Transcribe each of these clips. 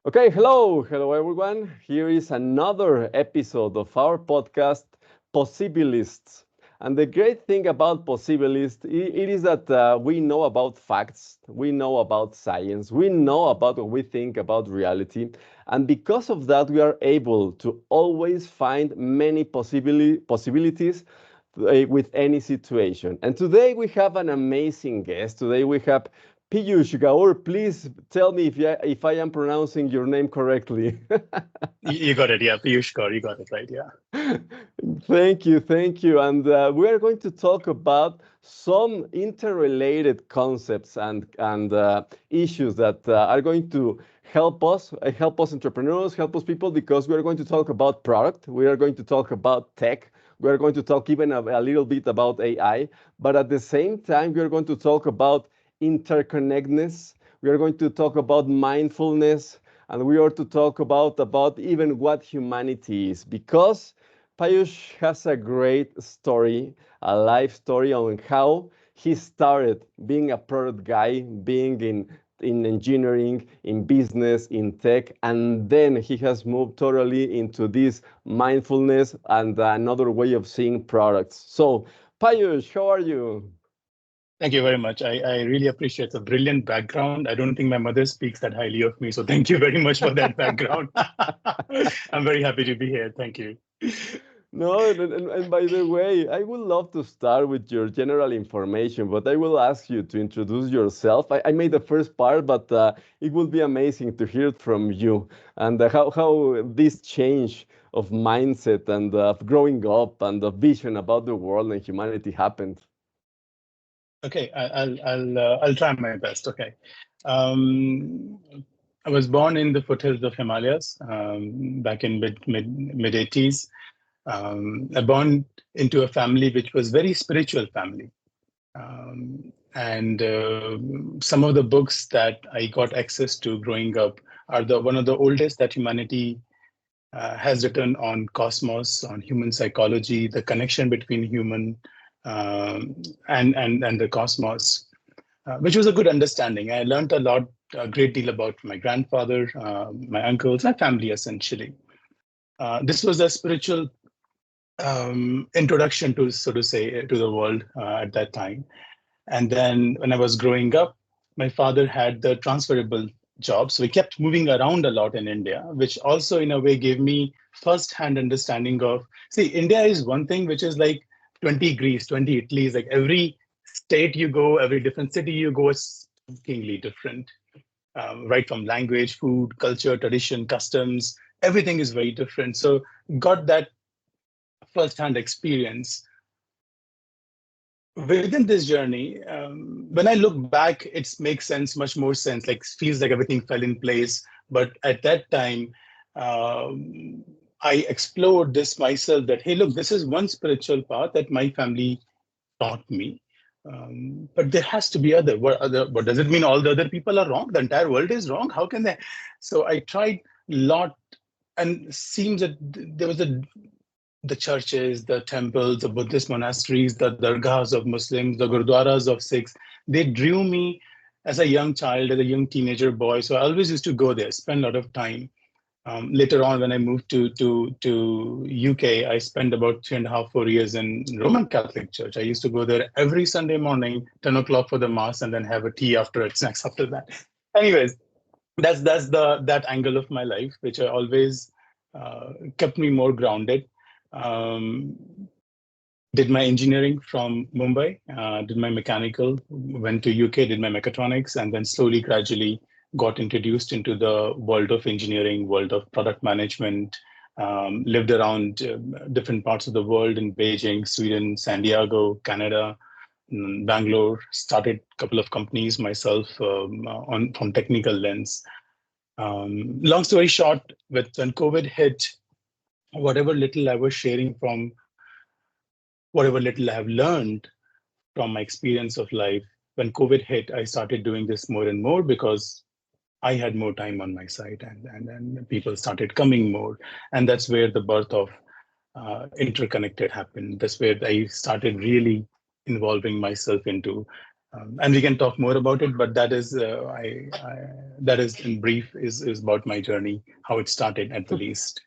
Okay, hello everyone. Here is another episode of our podcast, Possibilists. And the great thing about Possibilists, it is that we know about facts, we know about science, we know about what we think about reality. And because of that, we are able to always find many possibilities with any situation. And today we have an amazing guest. Today we have Piyush Gaur. Please tell me if I am pronouncing your name correctly. You got it, yeah. Piyush Gaur, you got it right, yeah. Thank you, thank you. And we are going to talk about some interrelated concepts and issues that are going to help us entrepreneurs, help us people, because we are going to talk about product, we are going to talk about tech, we are going to talk even a little bit about AI, but at the same time, we are going to talk about interconnectedness. We are going to talk about mindfulness, and we are to talk about even what humanity is, because Payush has a great story, a life story on how he started being a product guy, being in engineering, in business, in tech, and then he has moved totally into this mindfulness and another way of seeing products. So, Payush, how are you? Thank you very much. I really appreciate the brilliant background. I don't think my mother speaks that highly of me, so thank you very much for that background. I'm very happy to be here. Thank you. No, and by the way, I would love to start with your general information, but I will ask you to introduce yourself. I made the first part, but it would be amazing to hear it from you and how this change of mindset and of growing up and the vision about the world and humanity happened. Okay, I'll try my best. Okay, um, I was born in the foothills of Himalayas back in mid 80s. I born into a family which was very spiritual family. And some of the books that I got access to growing up are the one of the oldest that humanity has written on cosmos, on human psychology, the connection between human and the cosmos, which was a good understanding. I learned a great deal about my grandfather, my uncles, my family essentially. This was a spiritual introduction to, so to say, to the world at that time. And then when I was growing up, my father had the transferable job. So we kept moving around a lot in India, which also in a way gave me first-hand understanding of, see, India is one thing which is like 20 Greece, 20 Italy, like every state you go, every different city you go, is strikingly different. Right from language, food, culture, tradition, customs, everything is very different. So got that first-hand experience within this journey. When I look back, it makes sense, much more sense, like feels like everything fell in place. But at that time, I explored this myself, that, hey, look, this is one spiritual path that my family taught me. But there has to be what does it mean? All the other people are wrong? The entire world is wrong? How can they? So I tried a lot, and seems that there was the churches, the temples, the Buddhist monasteries, the dargahs of Muslims, the gurdwaras of Sikhs, they drew me as a young child, as a young teenager boy. So I always used to go there, spend a lot of time. Later on, when I moved to UK, I spent about 3.5, 4 years in Roman Catholic Church. I used to go there every Sunday morning, 10 o'clock for the mass, and then have a tea after it, snacks after that. Anyways, that's that angle of my life, which I always kept me more grounded. Um, did my engineering from Mumbai, did my mechanical, went to UK, did my mechatronics, and then slowly, gradually got introduced into the world of engineering, world of product management, lived around different parts of the world in Beijing, Sweden, San Diego, Canada, Bangalore, started a couple of companies myself on from technical lens. Long story short, when COVID hit, whatever little I was sharing from whatever little I have learned from my experience of life, when COVID hit, I started doing this more and more because I had more time on my side, and people started coming more. And that's where the birth of Interconnected happened. That's where I started really involving myself into And we can talk more about it, but that is that is in brief is about my journey, how it started at the least.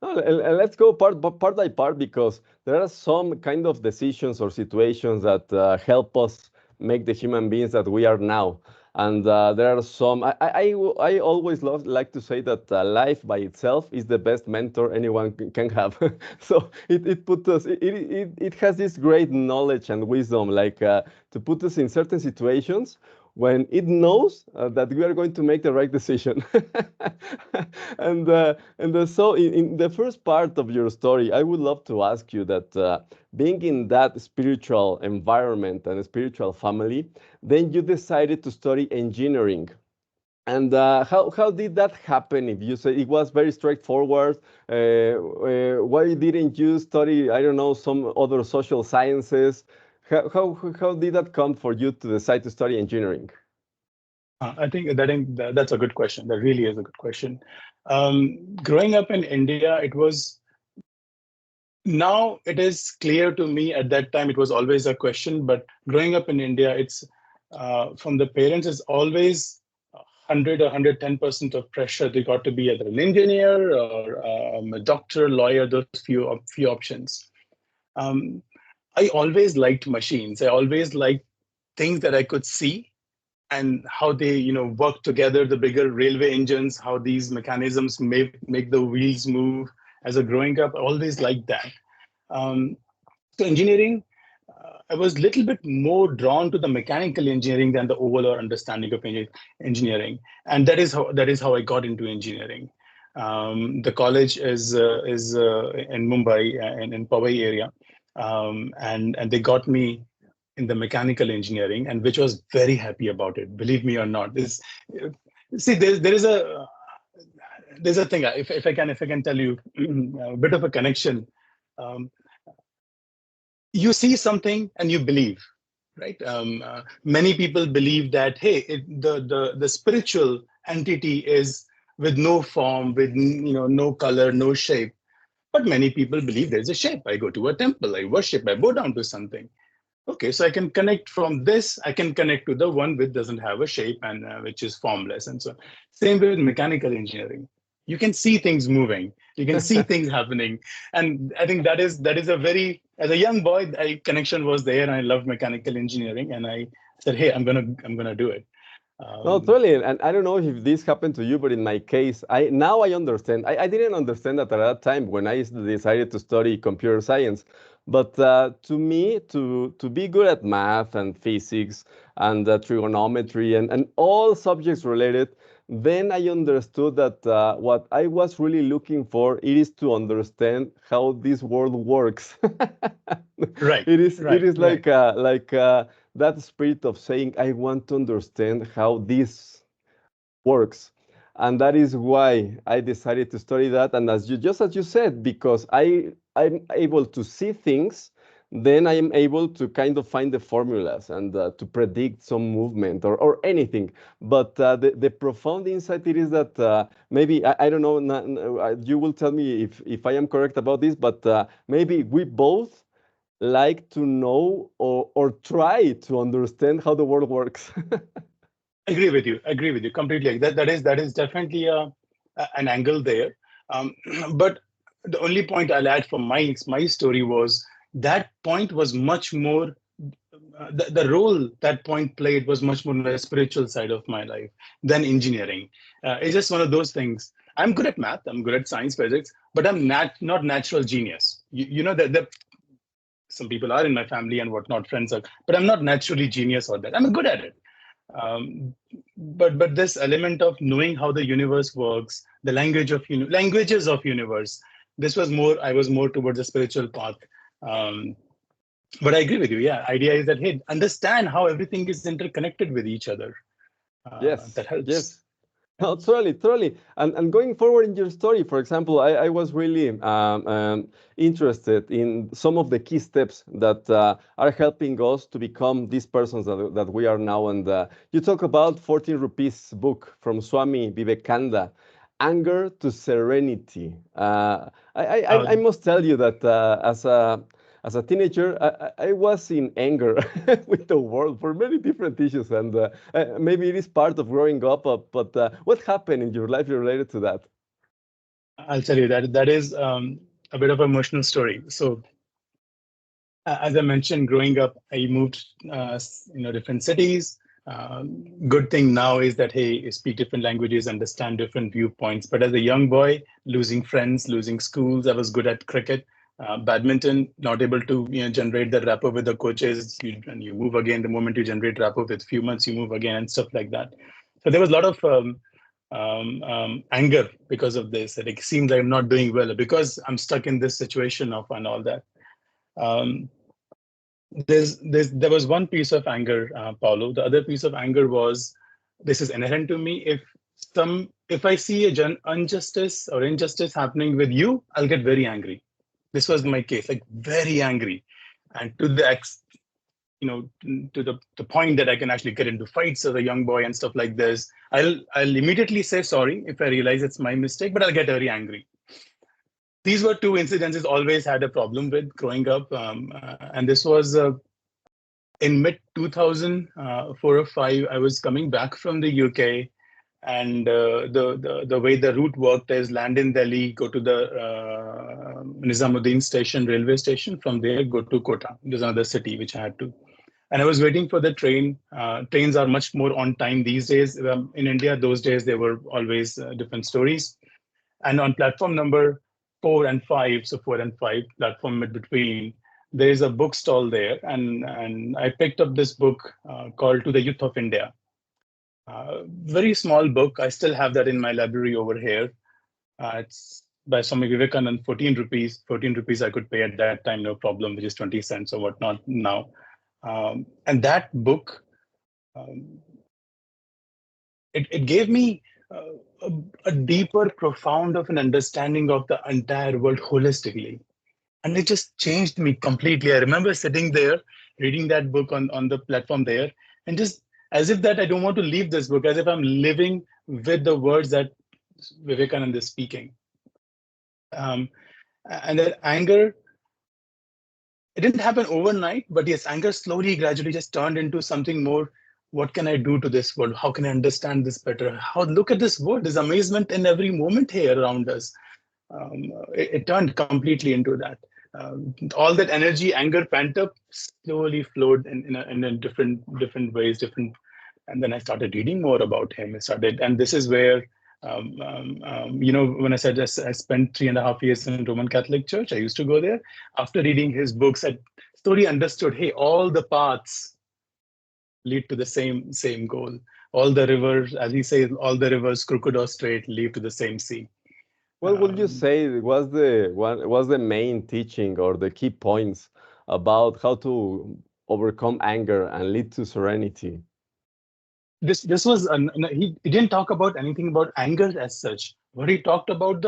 Let's go part by part, because there are some kind of decisions or situations that help us make the human beings that we are now. And there are some, I always like to say that life by itself is the best mentor anyone can have. So it put us, it has this great knowledge and wisdom, like to put us in certain situations when it knows that we are going to make the right decision. And so in the first part of your story, I would love to ask you that being in that spiritual environment and a spiritual family, then you decided to study engineering. And how did that happen? If you say it was very straightforward, why didn't you study, I don't know, some other social sciences? How did that come for you to decide to study engineering? I think that's a good question. That really is a good question. Growing up in India, it was now it is clear to me. At that time, it was always a question. But growing up in India, it's from the parents is always 100 or 110% of pressure. They got to be either an engineer or a doctor, lawyer. Those few options. Um, I always liked machines. I always liked things that I could see and how they work together, the bigger railway engines, how these mechanisms make the wheels move. As a growing up, I always liked that. So engineering, I was a little bit more drawn to the mechanical engineering than the overall understanding of engineering, and that is how I got into engineering. The college is in Mumbai and in Powai area, and they got me in the mechanical engineering, and which was very happy about it. Believe me or not, this see there's a thing. If I can tell you a bit of a connection. Um, you see something and you believe, right? Many people believe that hey, the spiritual entity is with no form, with no color, no shape. But many people believe there's a shape. I go to a temple, I worship, I bow down to something. Okay, so I can connect from this. I can connect to the one which doesn't have a shape and which is formless, and so on. Same with mechanical engineering. You can see things moving. You can see things happening, and I think that is a very, as a young boy, connection was there, and I loved mechanical engineering, and I said, hey, I'm gonna do it. No, Um, totally. And I don't know if this happened to you, but in my case, I understand. I didn't understand that at that time when I decided to study computer science. But to me, to be good at math and physics and trigonometry and all subjects related, then I understood that what I was really looking for, it is to understand how this world works. right, It is right. like that spirit of saying, I want to understand how this works. And that is why I decided to study that. And as you said, because I'm able to see things, then I am able to kind of find the formulas and to predict some movement or anything. But the profound insight it is that maybe, I don't know, you will tell me if I am correct about this, but maybe we both like to know or try to understand how the world works. Agree with you. Agree with you completely. That is definitely an angle there. Um, but the only point I'll add from my story was that point was much more. The role that point played was much more on the spiritual side of my life than engineering. It's just one of those things. I'm good at math. I'm good at science, physics, but I'm not natural genius. You know that some people are in my family and whatnot, friends are, but I'm not naturally genius or that. I'm good at it. Um, but this element of knowing how the universe works, the languages of universe, this was more. I was more towards the spiritual path. Um, but I agree with you. Yeah, idea is that hey, understand how everything is interconnected with each other. That Yes, helps. yes. No, Helps. totally, totally. And going forward in your story, for example, I was really interested in some of the key steps that are helping us to become these persons that we are now. And you talk about 14 rupees book from Swami Vivekananda, Anger to Serenity. I Uh, must tell you that as a as a teenager, I was in anger with the world for many different issues, and maybe it is part of growing up. But what happened in your life related to that? I'll tell you that is a bit of an emotional story. So, as I mentioned, growing up, I moved, different cities. Good thing now is that, hey, I speak different languages, understand different viewpoints. But as a young boy, losing friends, losing schools, I was good at cricket, badminton, not able to generate that rapport with the coaches. And you move again. The moment you generate rapport with few months, you move again and stuff like that. So there was a lot of anger because of this. That it seems like I'm not doing well because I'm stuck in this situation of and all that. Um, there was one piece of anger, Paulo. The other piece of anger was, this is inherent to me. If I see a injustice or injustice happening with you, I'll get very angry. This was my case, like very angry, and to the point that I can actually get into fights as a young boy and stuff like this. I'll immediately say sorry if I realize it's my mistake, but I'll get very angry. These were two incidences always had a problem with growing up, and this was in mid 2004 or 5. I was coming back from the UK, and the way the route worked is land in Delhi, go to the Nizamuddin station, railway station. From there, go to Kota. There's another city which I had to. And I was waiting for the train. Trains are much more on time these days. In India, those days, they were always different stories. And on platform number 4 and 5, so 4 and 5, platform in between, there is a bookstall there. And I picked up this book called To the Youth of India. Very small book. I still have that in my library over here. It's by Swami Vivekanand, 14 rupees. 14 rupees I could pay at that time, no problem, which is 20 cents or whatnot now. And that book, it gave me a deeper, profound of an understanding of the entire world holistically. And it just changed me completely. I remember sitting there, reading that book on the platform there, and just as if that I don't want to leave this book, as if I'm living with the words that Vivekananda is speaking. And that anger, it didn't happen overnight, but yes, anger slowly, gradually just turned into something more. What can I do to this world? How can I understand this better? Look at this world, there's amazement in every moment here around us. It turned completely into that. All that energy, anger, pent up, slowly flowed in a different ways, and then I started reading more about him. And this is where, when I said I spent 3.5 years in Roman Catholic Church, I used to go there. After reading his books, I slowly understood, hey, all the paths lead to the same goal. All the rivers, as he says, all the rivers, crooked or straight, lead to the same sea. What would you say was the main teaching or the key points about how to overcome anger and lead to serenity? This was he didn't talk about anything about anger as such. What he talked about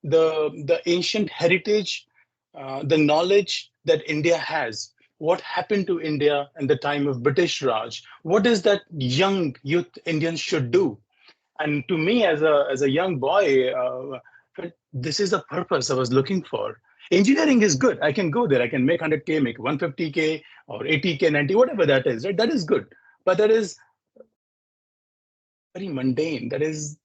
the ancient heritage, the knowledge that India has. What happened to India in the time of British Raj? What is that young youth Indians should do? And to me, as a young boy, this is the purpose I was looking for. Engineering is good. I can go there. I can make 100K, make 150K, or 80K, 90, whatever that is. Right? That is good. But that is very mundane. There is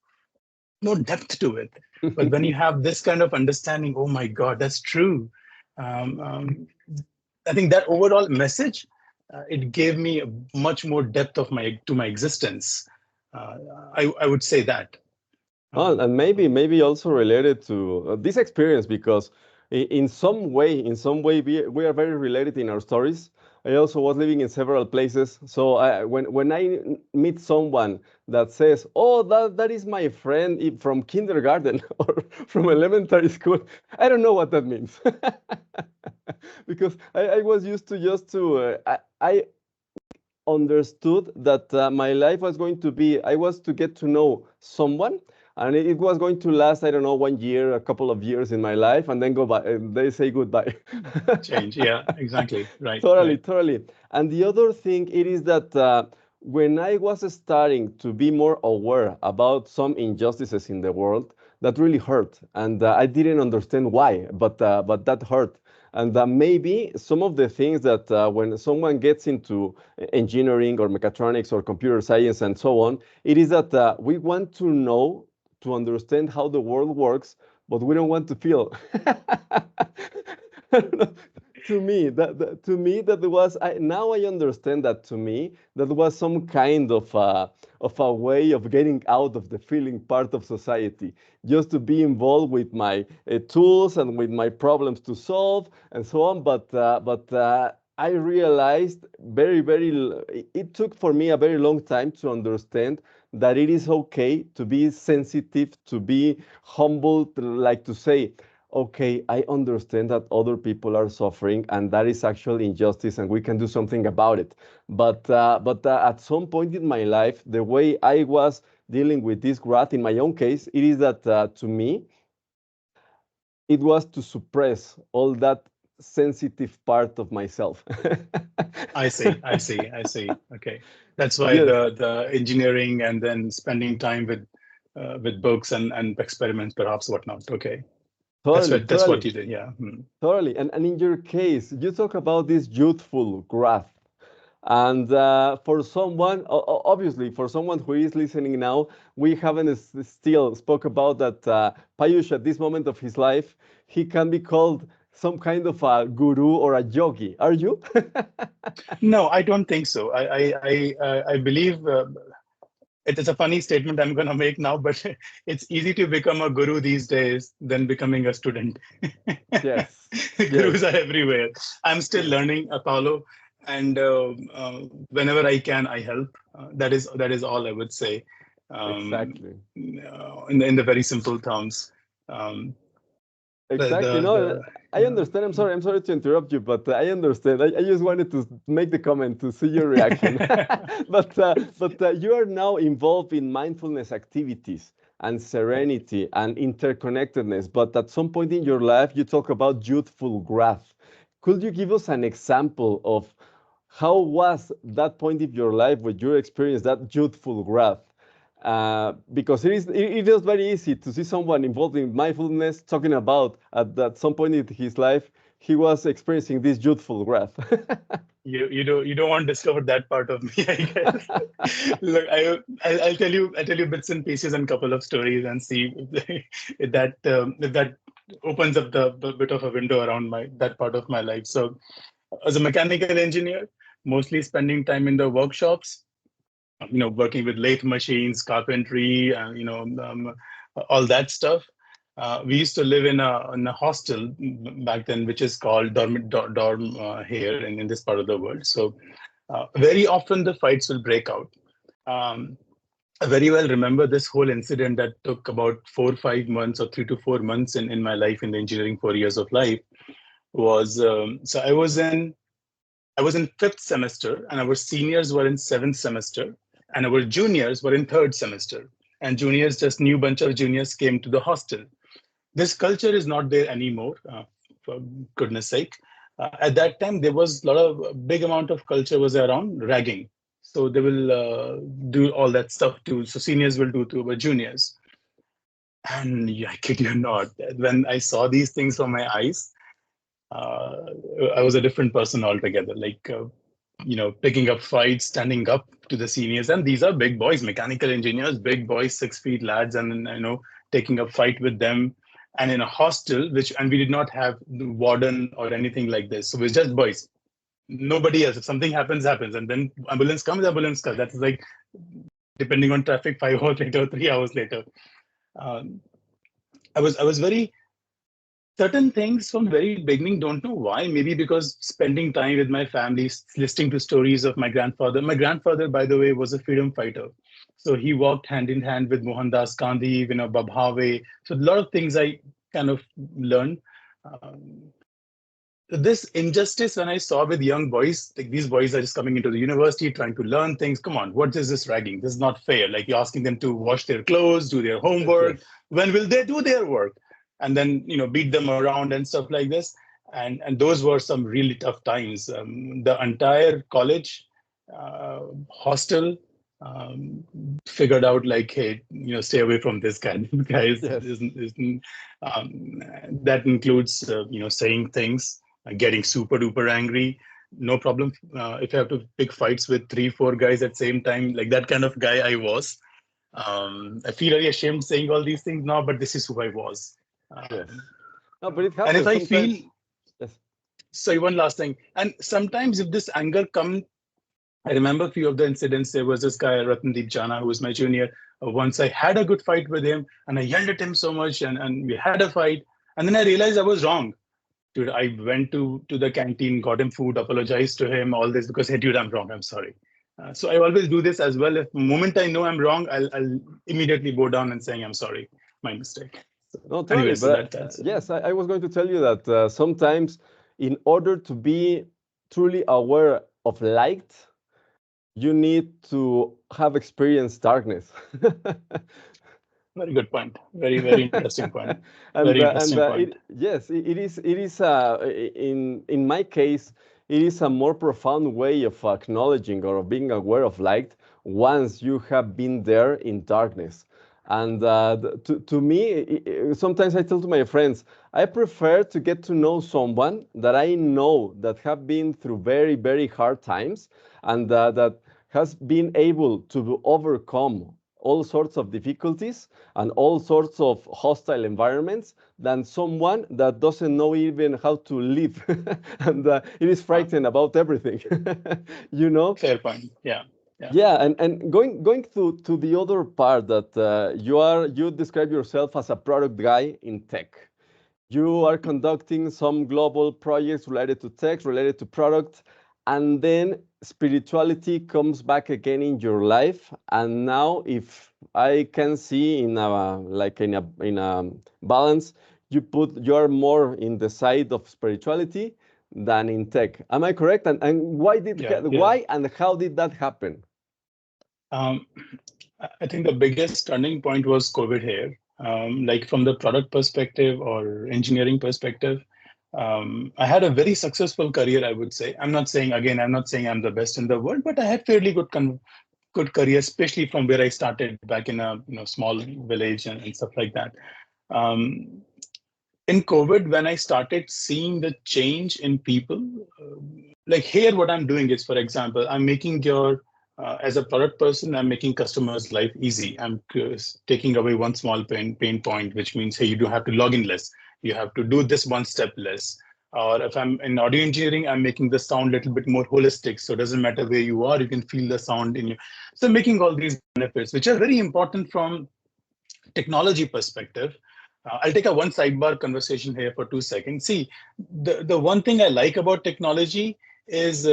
no depth to it. But when you have this kind of understanding, oh my God, that's true. I think that overall message, it gave me much more depth to my existence. I would say that. Oh, and maybe also related to this experience, because in some way, we are very related in our stories. I also was living in several places, so when I meet someone that says, "Oh, that is my friend from kindergarten or from elementary school," I don't know what that means, because I was used to I understood that my life was going to be, I was to get to know someone, and it was going to last, I don't know, 1 year, a couple of years in my life, and then go by, and they say goodbye. Change, yeah, exactly, right. Totally, right. totally. And the other thing, it is that when I was starting to be more aware about some injustices in the world, that really hurt, and I didn't understand why, but that hurt. And that maybe some of the things that when someone gets into engineering or mechatronics or computer science and so on, it is that we want to know, to understand how the world works, but we don't want to feel. To me, that was now I understand that to me that was some kind of a way of getting out of the feeling part of society, just to be involved with my tools and with my problems to solve and so on. But I realized it took for me a very long time to understand that it is okay to be sensitive, to be humble, like to say, okay, I understand that other people are suffering and that is actually injustice and we can do something about it. But at some point in my life, the way I was dealing with this wrath, in my own case, it is that to me, it was to suppress all that sensitive part of myself. I see, I see, I see. Okay, that's why Yes, the engineering and then spending time with books and experiments, perhaps whatnot. Okay, totally, that's what totally, you did. Yeah. Hmm. totally. And in your case, you talk about this youthful wrath. And for someone, obviously, for someone who is listening now, we haven't still spoke about that Payush at this moment of his life, he can be called some kind of a guru or a yogi. Are you? No, I don't think so. I believe it is a funny statement I'm going to make now, but it's easy to become a guru these days than becoming a student. Yes, Gurus yes, are everywhere. I'm still yes, learning, Apollo, and whenever I can, I help. That is all I would say. exactly. In the very simple terms. Um, Exactly. No, I yeah. understand. I'm sorry to interrupt you, but I understand. I just wanted to make the comment to see your reaction. But you are now involved in mindfulness activities and Correct. serenity and interconnectedness. But at some point in your life, you talk about youthful wrath. Could you give us an example of how was that point in your life where you experienced that youthful wrath? Because it is very easy to see someone involved in mindfulness talking about at some point in his life he was experiencing this youthful wrath. You don't want to discover that part of me, I guess. Look, I'll tell you bits and pieces and couple of stories and see if that opens up the bit of a window around my that part of my life. So, as a mechanical engineer, mostly spending time in the workshops, working with lathe machines, carpentry, all that stuff. We used to live in a hostel back then, which is called dorm here in this part of the world. So very often the fights will break out. Um, I very well remember this whole incident that took about 4 or 5 months or 3 to 4 months in my life in the engineering 4 years of life was so I was in fifth semester, and our seniors were in seventh semester, and our juniors were in third semester. And juniors, just new bunch of juniors came to the hostel. This culture is not there anymore, for goodness sake. At that time, there was a lot of a big amount of culture was around ragging. So they will do all that stuff too. So seniors will do to our juniors. And yeah, I kid you not, when I saw these things from my eyes, uh, I was a different person altogether. Like, picking up fights, standing up to the seniors, and these are big boys, mechanical engineers, big boys, 6 feet lads, and taking up fight with them, and in a hostel, and we did not have the warden or anything like this, so it's just boys, nobody else. If something happens, and then ambulance comes. That's like depending on traffic, 5 hours later, 3 hours later. Um, I was very certain things from very beginning, don't know why, maybe because spending time with my family, listening to stories of my grandfather, by the way, was a freedom fighter. So he walked hand in hand with Mohandas Gandhi, Babhave. So a lot of things I kind of learned. um, this injustice when I saw with young boys, like these boys are just coming into the university trying to learn things. Come on, what is this ragging? This is not fair. Like you're asking them to wash their clothes, do their Yes, homework. yes. When will they do their work? And then beat them around and stuff like this. And those were some really tough times. The entire college hostel um, figured out like, hey, stay away from this guy. This guy Yes. isn't that includes saying things. getting super duper angry. No problem. If I have to pick fights with 3, 4 guys at same time, like that kind of guy I was. I feel very ashamed saying all these things now, but this is who I was. Yes. No, but it And if happens I sometimes. feel, Yes. sorry, one last thing. And sometimes if this anger comes, I remember a few of the incidents. There was this guy, Ratandeep Jana, who was my junior. Once I had a good fight with him and I yelled at him so much and we had a fight. And then I realized I was wrong. Dude, I went to the canteen, got him food, apologized to him, all this because, hey, dude, I'm wrong. I'm sorry. So I always do this as well. If the moment I know I'm wrong, I'll immediately go down and saying, I'm sorry, my mistake. So, No, totally. anyway, so But that's yes, I was going to tell you that sometimes, in order to be truly aware of light, you need to have experienced darkness. very good point. Very, very interesting point. and Very interesting point. yes, it is in my case, it is a more profound way of acknowledging or of being aware of light once you have been there in darkness. And to me, sometimes I tell to my friends, I prefer to get to know someone that I know that have been through very, very hard times and that has been able to overcome all sorts of difficulties and all sorts of hostile environments than someone that doesn't know even how to live and it is frightened about everything. you know Fair point. Yeah. Yeah. yeah, and going to the other part that you describe yourself as a product guy in tech. You are conducting some global projects related to tech, related to product, and then spirituality comes back again in your life. And now, if I can see in a in a balance, you are more in the side of spirituality than in tech. Am I correct? And Yeah. Yeah. why and how did that happen? Um, I think the biggest turning point was COVID here. Like from the product perspective or engineering perspective, I had a very successful career, I would say. I'm not saying I'm the best in the world, but I had fairly good career, especially from where I started back in a small village and stuff like that. Um, in COVID, when I started seeing the change in people, like here, what I'm doing is, for example, I'm making your as a product person, I'm making customers' life easy. I'm taking away one small pain point, which means, hey, you don't have to log in less. You have to do this one step less. Or if I'm in audio engineering, I'm making the sound a little bit more holistic. So it doesn't matter where you are, you can feel the sound in you. So making all these benefits, which are very important from technology perspective. I'll take a one sidebar conversation here for 2 seconds. See, the one thing I like about technology is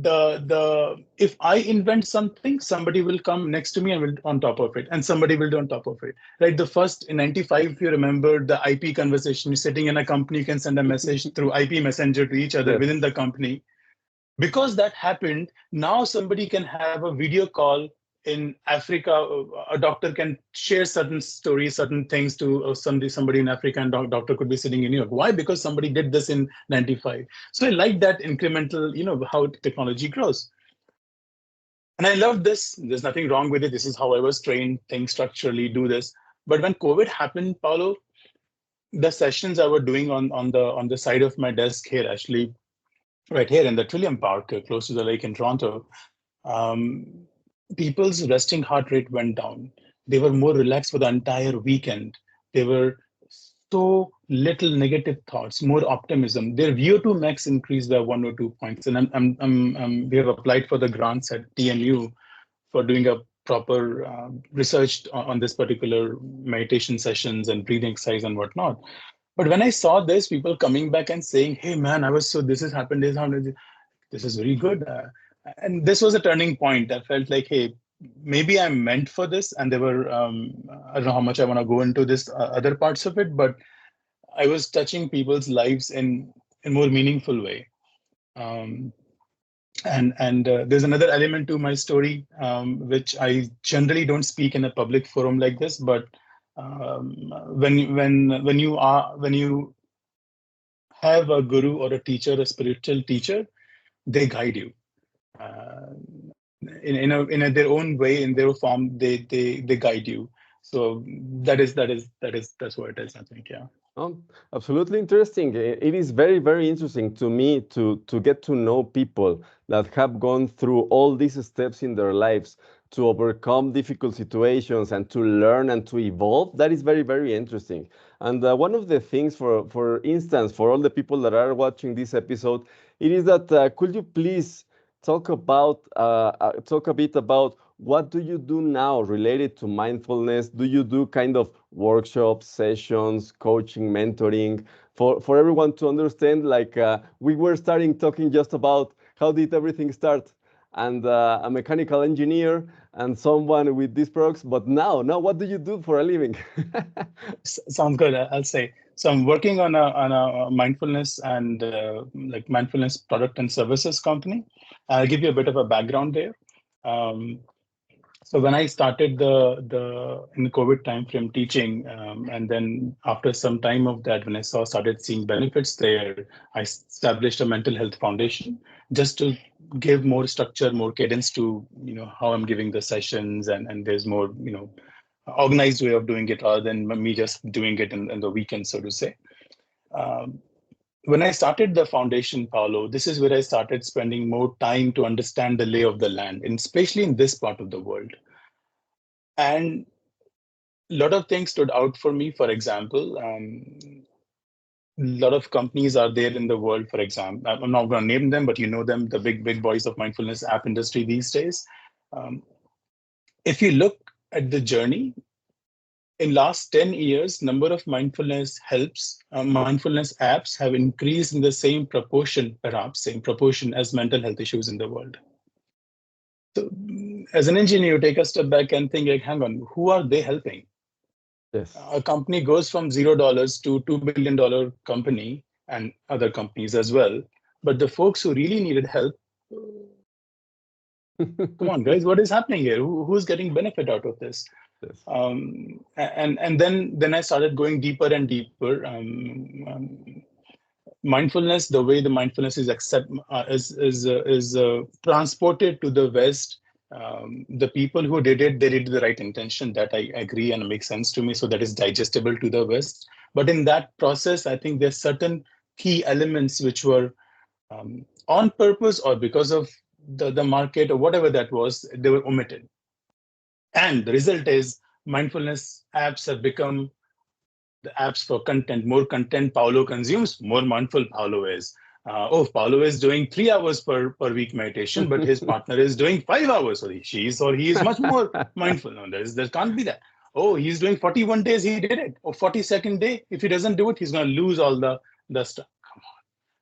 the if I invent something, somebody will come next to me and will on top of it, and somebody will do on top of it. Right? The first in '95, if you remember the IP conversation, you're sitting in a company, you can send a message through IP messenger to each other Yes. within the company. Because that happened, now somebody can have a video call in Africa. A doctor can share certain stories, certain things to somebody in Africa, and doctor could be sitting in New York. Why? Because somebody did this in '95. So I like that incremental, how technology grows. And I love this. There's nothing wrong with it. This is how I was trained, think structurally, do this. But when COVID happened, Paulo, the sessions I were doing on the side of my desk here, actually, right here in the Trillium Park, close to the lake in Toronto, um, people's resting heart rate went down. They were more relaxed for the entire weekend. They were so little negative thoughts, more optimism. Their VO2 max increased by 1 or 2 points. And we have applied for the grants at TNU for doing a proper research on this particular meditation sessions and breathing exercise and whatnot. But when I saw this, people coming back and saying, "Hey, man, this has happened, this is very good." And this was a turning point. I felt like, hey, maybe I'm meant for this. And there were, I don't know how much I want to go into this other parts of it, but I was touching people's lives in more meaningful way. Um, and there's another element to my story, which I generally don't speak in a public forum like this. But when you have a guru or a teacher, a spiritual teacher, they guide you uh, in their own way, in their form. They guide you. So that's what it is, I think. Yeah. Oh, absolutely interesting. It is very, very interesting to me to get to know people that have gone through all these steps in their lives to overcome difficult situations and to learn and to evolve. That is very, very interesting. And one of the things, for instance, for all the people that are watching this episode, it is that could you please talk a bit about what do you do now related to mindfulness? Do you do kind of workshops, sessions, coaching, mentoring for everyone to understand? Like we were starting talking just about how did everything start, and a mechanical engineer and someone with these products. But now, what do you do for a living? Sounds good. I'll say. So I'm working on a mindfulness and like mindfulness product and services company. I'll give you a bit of a background there. Um, so when I started the in the COVID time frame teaching, and then after some time of that, when I started seeing benefits there, I established a mental health foundation just to give more structure, more cadence to how I'm giving the sessions, and there's more organized way of doing it rather than me just doing it in the weekend, so to say. Um, when I started the foundation, Paolo, this is where I started spending more time to understand the lay of the land, and especially in this part of the world. And a lot of things stood out for me. For example, a lot of companies are there in the world. For example, I'm not going to name them, but you know them, the big boys of mindfulness app industry these days. Um, if you look at the journey, in last 10 years, number of mindfulness apps have increased in the same proportion, perhaps same proportion as mental health issues in the world. So as an engineer, you take a step back and think, like, hang on, who are they helping? Yes. A company goes from $0 to $2 billion company, and other companies as well. But the folks who really needed help, come on, guys, what is happening here? Who's getting benefit out of this? Yes. And then I started going deeper and deeper. Mindfulness, the way the mindfulness is transported to the West. The people who did it, they did the right intention. That I agree and makes sense to me. So that is digestible to the West. But in that process, I think there's certain key elements which were on purpose or because of the market or whatever that was, they were omitted. And the result is mindfulness apps have become the apps for content. More content Paulo consumes, more mindful Paulo is. Paulo is doing 3 hours per week meditation, but his partner is doing 5 hours, or he is much more mindful. No, there can't be that. Oh, he's doing 41 days, he did it. Or 42nd day, if he doesn't do it, he's going to lose all the stuff. Come on.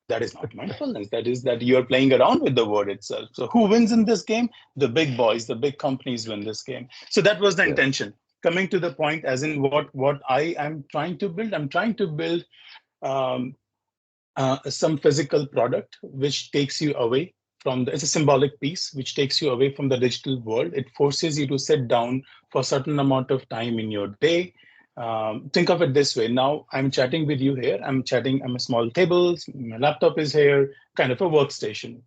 That is not mindfulness. That is that you're playing around with the word itself. So who wins in this game? The big boys, the big companies win this game. So that was the Yes. intention. Coming to the point, as in what I am trying to build, I'm trying to build um, some physical product which takes you away from it's a symbolic piece which takes you away from the digital world. It forces you to sit down for a certain amount of time in your day. Think of it this way. Now I'm chatting with you here. I'm a small table. My laptop is here, kind of a workstation.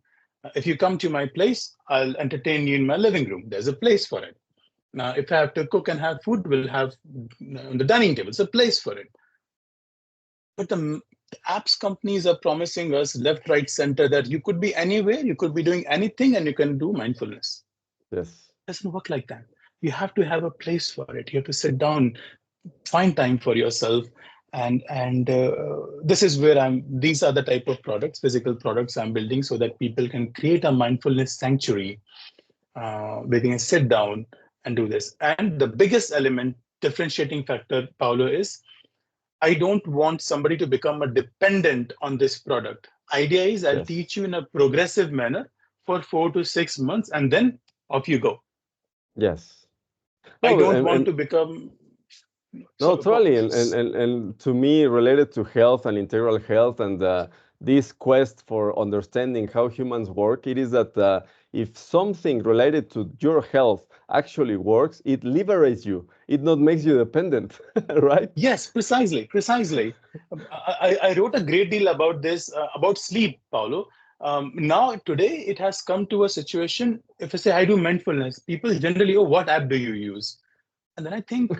If you come to my place, I'll entertain you in my living room. There's a place for it. Now, if I have to cook and have food, we'll have on the dining table. It's a place for it. But the apps companies are promising us left, right, center that you could be anywhere, you could be doing anything, and you can do mindfulness. Yes. It doesn't work like that. You have to have a place for it. You have to sit down, find time for yourself, and this is where I'm. These are the type of products, physical products I'm building, so that people can create a mindfulness sanctuary where they can sit down and do this. And the biggest element, differentiating factor, Paolo, is I don't want somebody to become a dependent on this product. Idea is I'll Yes. teach you in a progressive manner for 4 to 6 months, and then off you go. Yes. I No, don't want to become no, so. totally. And to me, related to health and integral health and this quest for understanding how humans work, it is that if something related to your health actually works, it liberates you. It not makes you dependent, right? Yes, precisely, precisely. I wrote a great deal about this, about sleep, Paulo. Now, today, it has come to a situation. If I say I do mindfulness, people generally, oh, what app do you use? And then I think,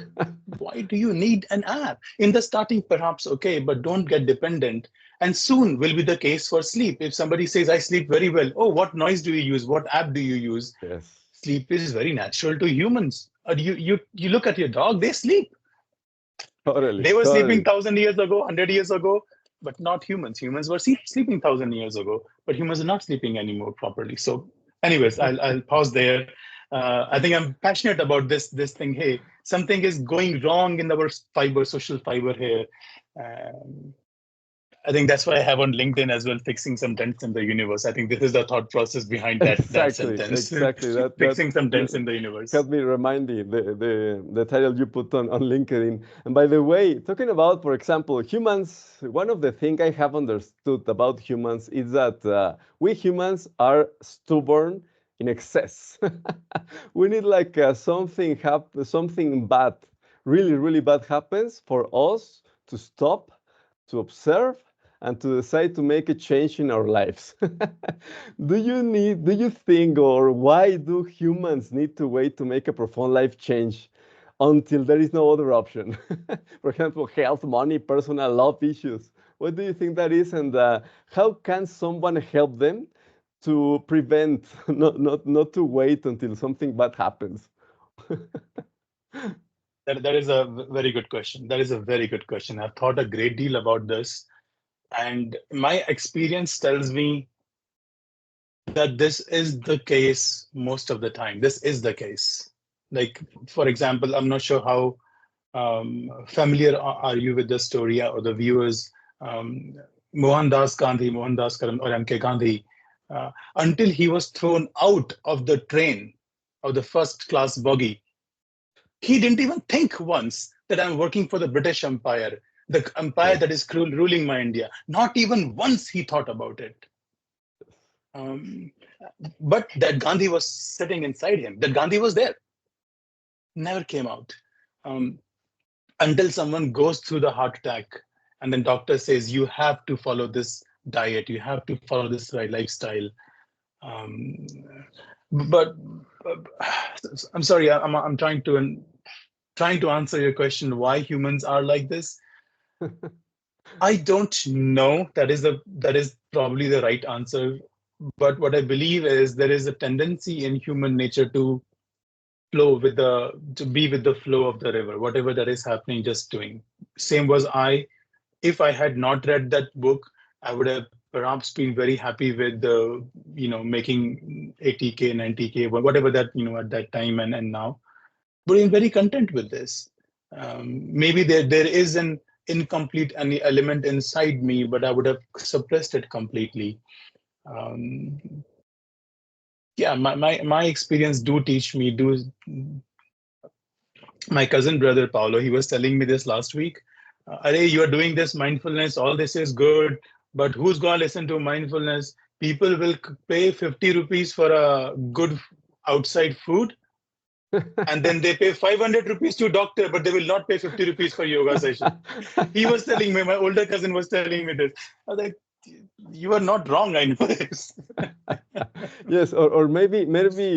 why do you need an app? In the starting, perhaps okay, but don't get dependent. And soon will be the case for sleep. If somebody says, I sleep very well, oh, what noise do you use? What app do you use? Yes. Sleep is very natural to humans. You look at your dog, they sleep. Totally. They were sleeping Totally. 1,000 years ago, 100 years ago, but not humans. Humans were sleeping 1,000 years ago, but humans are not sleeping anymore properly. So, anyways, I'll pause there. I think I'm passionate about this thing. Hey, something is going wrong in our social fiber here. Um, I think that's why I have on LinkedIn as well, fixing some dents in the universe. I think this is the thought process behind that Exactly, sentence. exactly. Fixing some That dents in the universe. helped me remind me the title you put on LinkedIn. And by the way, talking about, for example, humans, one of the things I have understood about humans is that we humans are stubborn in excess. We need like something bad, really, really bad happens for us to stop, to observe, and to decide to make a change in our lives. Do you think, or why do humans need to wait to make a profound life change until there is no other option? For example, health, money, personal love issues. What do you think that is, and how can someone help them to prevent, not to wait until something bad happens? That is a very good question. That is a very good question. I've thought a great deal about this. And my experience tells me that this is the case most of the time. This is the case. Like, for example, I'm not sure how familiar are you with the story or the viewers. Um, Mohandas Karam or MK Gandhi, until he was thrown out of the train, of the first class bogie, he didn't even think once that I'm working for the British Empire, the empire Yes. that is ruling my India. Not even once he thought about it. Um, but that Gandhi was sitting inside him, that Gandhi was there, never came out. Um, until someone goes through the heart attack and then doctor says, you have to follow this diet, you have to follow this right lifestyle. Um, but I'm sorry, I'm trying to answer your question, why humans are like this. I don't know. That is probably the right answer. But what I believe is there is a tendency in human nature to be with the flow of the river, whatever that is happening, just doing. Same was I. If I had not read that book, I would have perhaps been very happy with the, making 80K, 90K, whatever that, at that time and now. But I'm very content with this. Maybe there is an incomplete element inside me, but I would have suppressed it completely. Um, yeah, my experience do teach me. My cousin brother Paolo, he was telling me this last week. Arey, you are doing this mindfulness, all this is good, but who's going to listen to mindfulness? People will pay 50 rupees for a good outside food, and then they pay 500 rupees to doctor, but they will not pay 50 rupees for yoga session. He was telling me, my older cousin was telling me this. I was like, you are not wrong, I know this. Yes, or maybe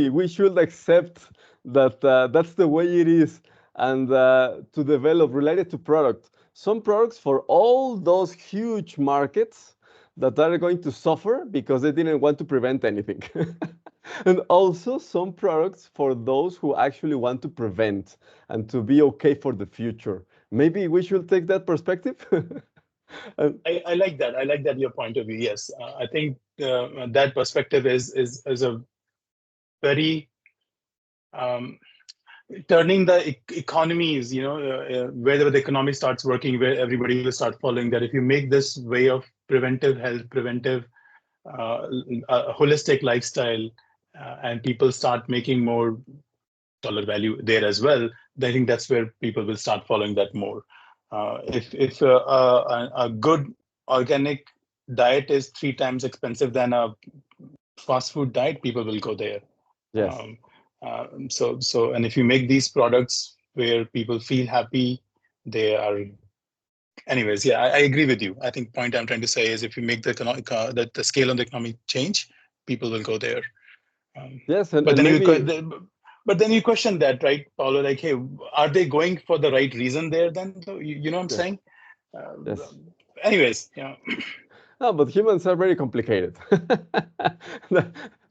we should accept that that's the way it is, and to develop related to product. Some products for all those huge markets that are going to suffer because they didn't want to prevent anything. And also some products for those who actually want to prevent and to be okay for the future. Maybe we should take that perspective. And I like that. I like that your point of view. Yes, I think that perspective is a very turning the economies. Wherever the economy starts working, where everybody will start following that. If you make this way of preventive health, preventive, holistic lifestyle, and people start making more dollar value there as well, I think that's where people will start following that more. If a good organic diet is 3 times expensive than a fast food diet, people will go there. yes. Um, and if you make these products where people feel happy, they are. Anyways, yeah, I agree with you. I think point I'm trying to say is if you make the economic, the scale on the economy change, people will go there. Yes, But and then maybe But then you question that, right, Paulo? Like, hey, are they going for the right reason there? Then, so you know what I'm Yes. saying? Uh, Yes. anyways, yeah. No, but humans are very complicated.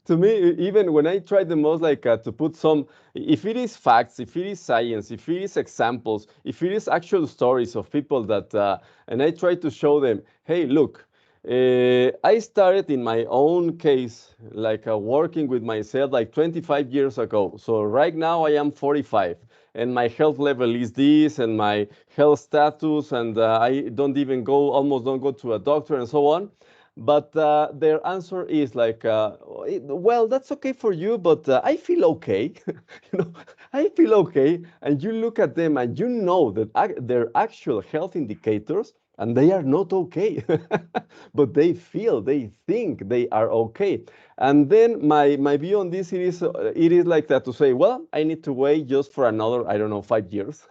To me, even when I try the most, like to put some, if it is facts, if it is science, if it is examples, if it is actual stories of people that, and I try to show them, hey, look, I started in my own case, like working with myself like 25 years ago. So right now I am 45 and my health level is this and my health status, and I don't even go, almost don't go to a doctor and so on. But their answer is like, well, that's okay for you, but I feel okay. You know, I feel okay. And you look at them and you know that their actual health indicators, and they are not okay, but they feel, they think they are okay. And then my view on this, it is like that to say, well, I need to wait just for another, I don't know, 5 years,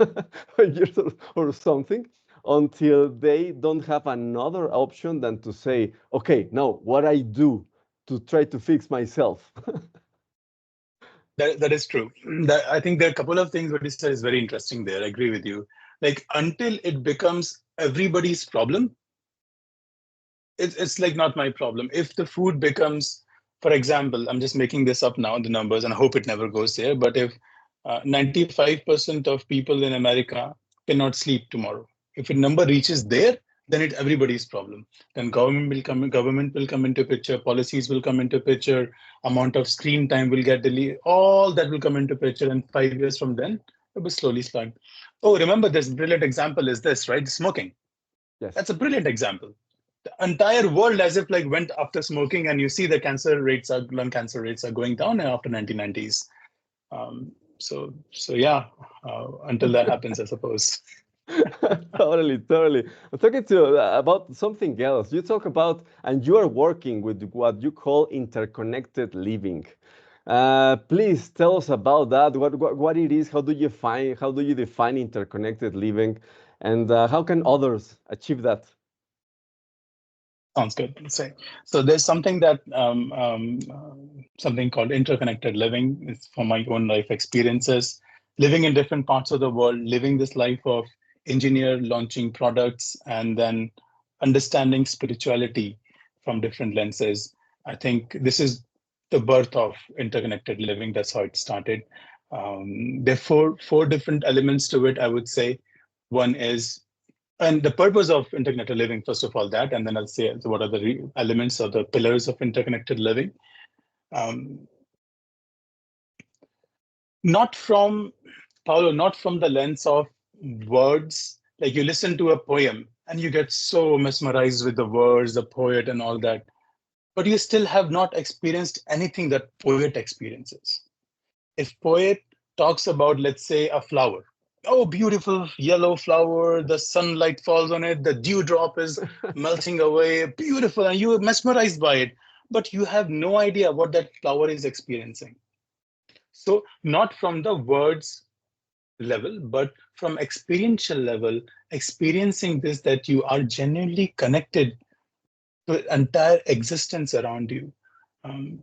5 years or something, until they don't have another option than to say, okay, now what I do to try to fix myself. That is true. That, I think there are a couple of things what you said is very interesting there. I agree with you. Like until it becomes everybody's problem, it's like not my problem. If the food becomes, for example, I'm just making this up now, the numbers, and I hope it never goes there. But if 95% of people in America cannot sleep tomorrow, if a number reaches there, then it's everybody's problem. Then government will come into picture, policies will come into picture, amount of screen time will get deleted, all that will come into picture, and 5 years from then, it will slowly slide. Oh, remember this brilliant example is this, right? Smoking. Yes. That's a brilliant example. The entire world as if like went after smoking, and you see the lung cancer rates are going down after 1990s. So yeah, until that happens, I suppose. Totally, totally. I'm talking to you about something else. You talk about, and you are working with what you call interconnected living. Please tell us about that. What it is? How do you define interconnected living, and how can others achieve that? Sounds good. So there's something that something called interconnected living. It's from my own life experiences, living in different parts of the world, living this life of engineer launching products, and then understanding spirituality from different lenses. I think this is the birth of interconnected living. That's how it started. There are four different elements to it, I would say. One is, and the purpose of interconnected living, first of all, that, and then I'll say what are the elements or the pillars of interconnected living. Um, not from, Paolo, not from the lens of words. Like you listen to a poem and you get so mesmerized with the words, the poet, and all that, but you still have not experienced anything that poet experiences. If poet talks about, let's say, a flower, oh, beautiful yellow flower, the sunlight falls on it, the dewdrop is melting away, beautiful, and you are mesmerized by it, but you have no idea what that flower is experiencing. So not from the words level, but from experiential level, experiencing this, that you are genuinely connected to entire existence around you. Um,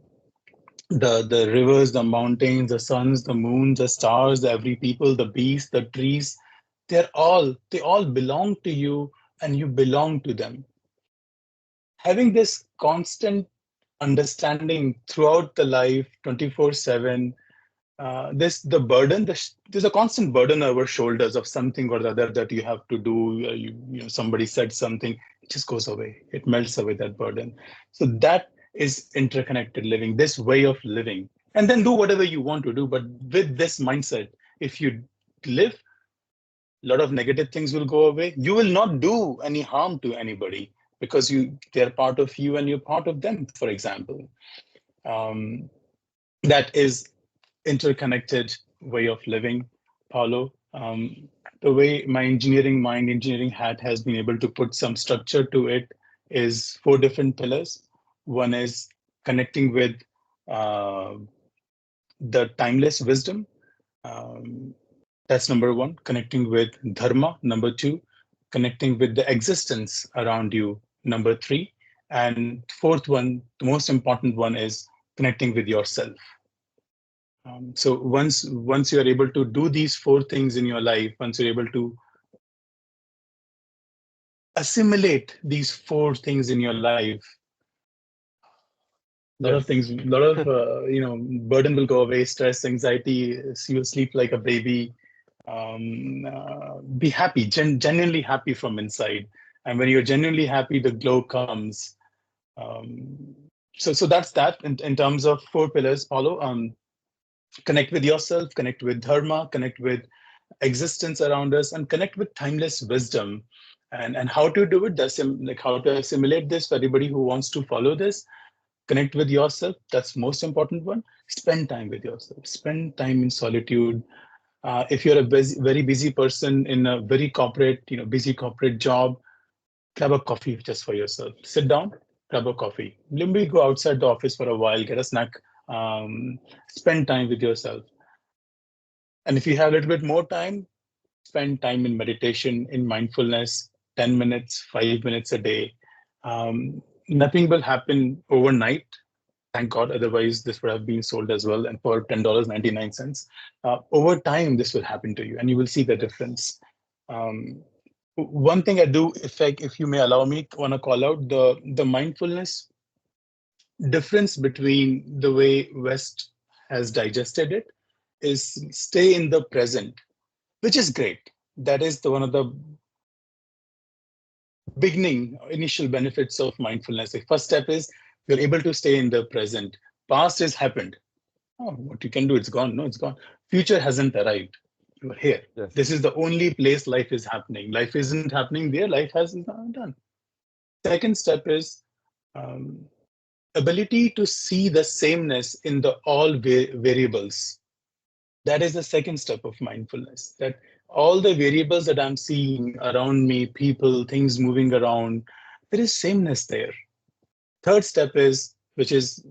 the rivers, the mountains, the suns, the moon, the stars, the every people, the beasts, the trees, they all belong to you, and you belong to them. Having this constant understanding throughout the life, 24/7, this the burden. There's a constant burden on our shoulders of something or the other that you have to do. Somebody said something, it just goes away. It melts away that burden. So that is interconnected living. This way of living, and then do whatever you want to do. But with this mindset, if you live, a lot of negative things will go away. You will not do any harm to anybody because they're part of you and you're part of them. For example, um, that is interconnected way of living, Paulo. The way my engineering hat has been able to put some structure to it is four different pillars. One is connecting with uh, the timeless wisdom. Um, that's number one. Connecting with dharma. Number two, connecting with the existence around you. Number three, and fourth one, the most important one is connecting with yourself. So once you are able to do these 4 things in your life, once you're able to assimilate these 4 things in your life, a lot of Yes. things, a lot of burden will go away, stress, anxiety. You'll sleep like a baby. Be happy, genuinely happy from inside. And when you're genuinely happy, the glow comes. So that's that in terms of 4 pillars, Paulo. Connect with yourself, connect with dharma, connect with existence around us, and connect with timeless wisdom. And how to do it, like how to assimilate this for everybody who wants to follow this. Connect with yourself, that's most important one. Spend time with yourself, spend time in solitude. If you're a very busy person in a very corporate, busy corporate job, grab a coffee just for yourself. Sit down, grab a coffee. Maybe go outside the office for a while, get a snack. Spend time with yourself. And if you have a little bit more time, spend time in meditation, in mindfulness, 10 minutes, 5 minutes a day. Nothing will happen overnight. Thank God. Otherwise, this would have been sold as well and for $10.99. Over time, this will happen to you and you will see the difference. One thing I do, if you may allow me, want to call out the mindfulness difference between the way West has digested it is stay in the present, which is great. That is one of the beginning initial benefits of mindfulness. The first step is you're able to stay in the present. Past has happened. Oh, what you can do, it's gone. No, it's gone. Future hasn't arrived. You're here. Yes. This is the only place life is happening. Life isn't happening there. Life hasn't done. Second step is um, ability to see the sameness in the all variables. That is the second step of mindfulness. That all the variables that I'm seeing around me, people, things moving around, there is sameness there. Third step is, which is,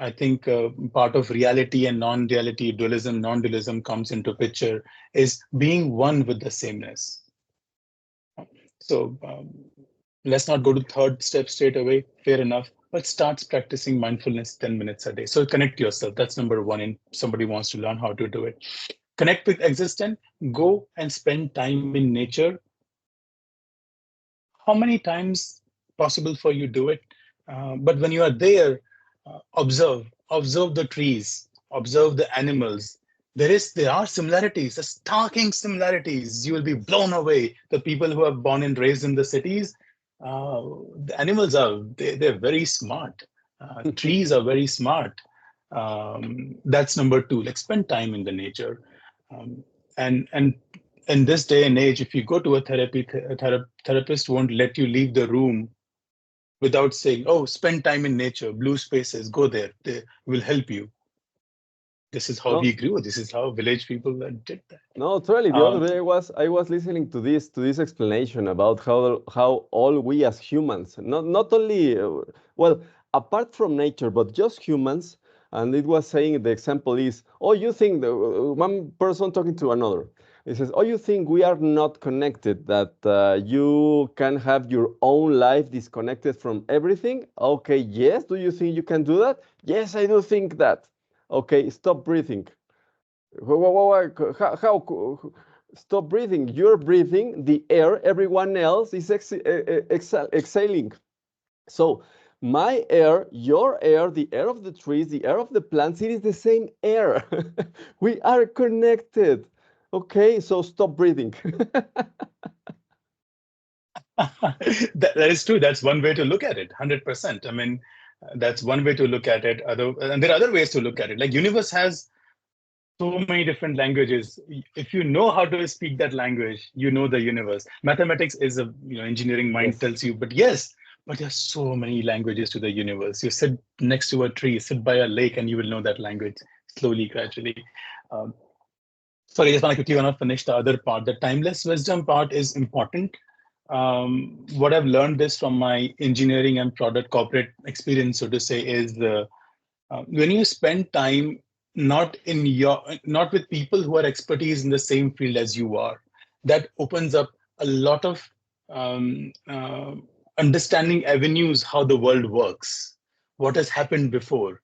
I think, part of reality and non-reality, dualism, non-dualism comes into picture, is being one with the sameness. So let's not go to third step straight away. Fair enough. But start practicing mindfulness 10 minutes a day. So connect yourself. That's number one. And somebody wants to learn how to do it. Connect with existence. Go and spend time in nature. How many times possible for you do it? But when you are there, observe the trees, observe the animals. There are similarities, the starking similarities. You will be blown away. The people who are born and raised in the cities, uh, the animals they're very smart. Trees are very smart. That's number two. Like spend time in the nature, and in this day and age, if you go to a therapist won't let you leave the room without saying, "Oh, spend time in nature, blue spaces, go there. They will help you." This is how No, we grew. This is how village people did that. no, totally. The other Um, day I was listening to this explanation about how all we as humans, not only well, apart from nature, but just humans, and it was saying the example is, oh, you think one person talking to another. It says, oh, you think we are not connected, that you can have your own life disconnected from everything? Okay, yes. Do you think you can do that? Yes, I do think that. Okay, stop breathing. How stop breathing? You're breathing the air. Everyone else is exhaling. So my air, your air, the air of the trees, the air of the plants, it is the same air. We are connected. Okay, so stop breathing. that is true. That's one way to look at it. 100%. I mean, that's one way to look at it. And there are other ways to look at it. Like universe has so many different languages. If you know how to speak that language, you know the universe. Mathematics is a engineering mind Yes. tells you, but yes, but there's so many languages to the universe. You sit next to a tree, sit by a lake, and you will know that language slowly, gradually. Um, Sorry, I just want to quickly want to finish the other part. The timeless wisdom part is important. What I've learned this from my engineering and product corporate experience, so to say, is when you spend time not with people who are expertise in the same field as you are, that opens up a lot of um, uh, understanding avenues how the world works, what has happened before.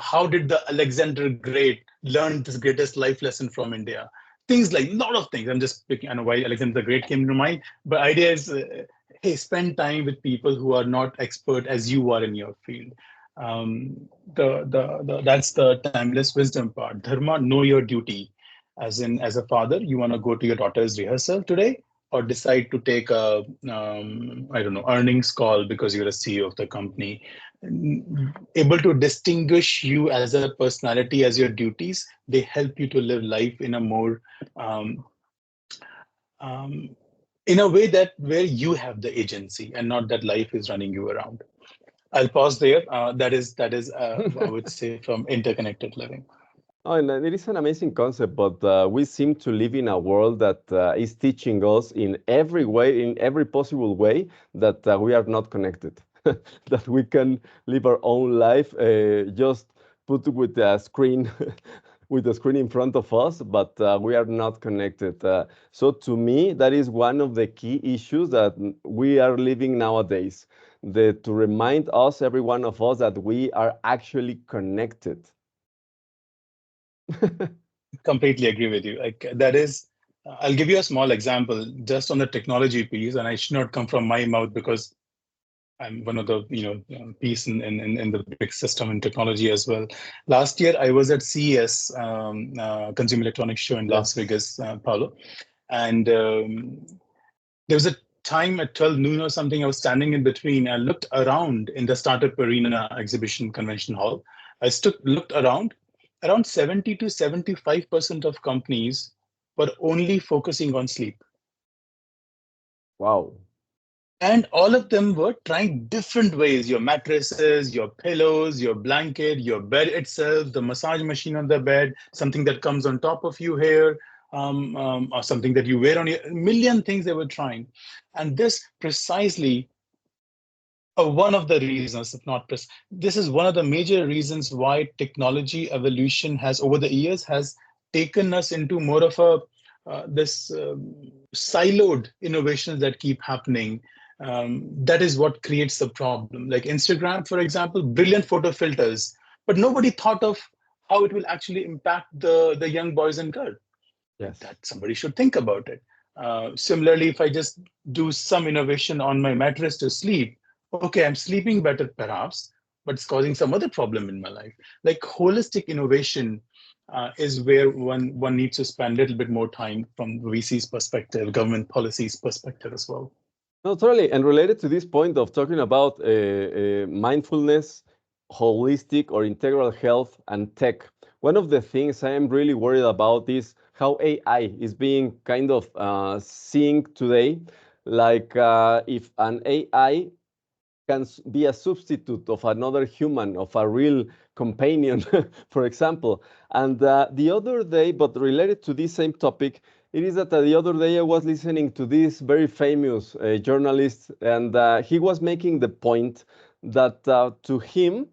how did the Alexander Great learn this greatest life lesson from India? Things like a lot of things. I'm just picking, I know why Alexander the Great came to mind, but idea is, hey, spend time with people who are not expert as you are in your field. That's the timeless wisdom part. Dharma, know your duty. As in, as a father, you want to go to your daughter's rehearsal today, or decide to take a I don't know, earnings call because you're a CEO of the company. Able to distinguish you as a personality, as your duties, they help you to live life in a more um, um, in a way that where you have the agency and not that life is running you around. I'll pause there. That is I would say from interconnected living. Oh, and it is an amazing concept, but we seem to live in a world that is teaching us in every way, in every possible way, that we are not connected, that we can live our own life, just put with a screen, with the screen in front of us, but we are not connected. So to me, that is one of the key issues that we are living nowadays, to remind us, every one of us, that we are actually connected. Completely agree with you. Like that is, I'll give you a small example just on the technology piece, and I should not come from my mouth because I'm one of the piece in the big system in technology as well. Last year I was at CES, Consumer Electronics Show in Las Yes. Vegas, Paulo, and there was a time at 12 noon or something. I was standing in between. I looked around in the Startup Arena exhibition convention hall. Looked around 70 to 75% of companies were only focusing on sleep. Wow. And all of them were trying different ways: your mattresses, your pillows, your blanket, your bed itself, the massage machine on the bed, something that comes on top of you here, or something that you wear on your, a million things they were trying. And this precisely one of the reasons, if not this is one of the major reasons why technology evolution has over the years has taken us into more of a this siloed innovations that keep happening. That is what creates the problem. Like Instagram, for example, brilliant photo filters, but nobody thought of how it will actually impact the young boys and girls. Yes. That somebody should think about it. Similarly, if I just do some innovation on my mattress to sleep, okay, I'm sleeping better perhaps, but it's causing some other problem in my life. Like holistic innovation is where one needs to spend a little bit more time from VC's perspective, government policies perspective as well. No, totally. And related to this point of talking about mindfulness, holistic or integral health, and tech, one of the things I am really worried about is how AI is being kind of seen today. Like if an AI can be a substitute of another human, of a real companion, for example. And the other day, but related to this same topic, it is that the other day I was listening to this very famous journalist, and he was making the point that to him,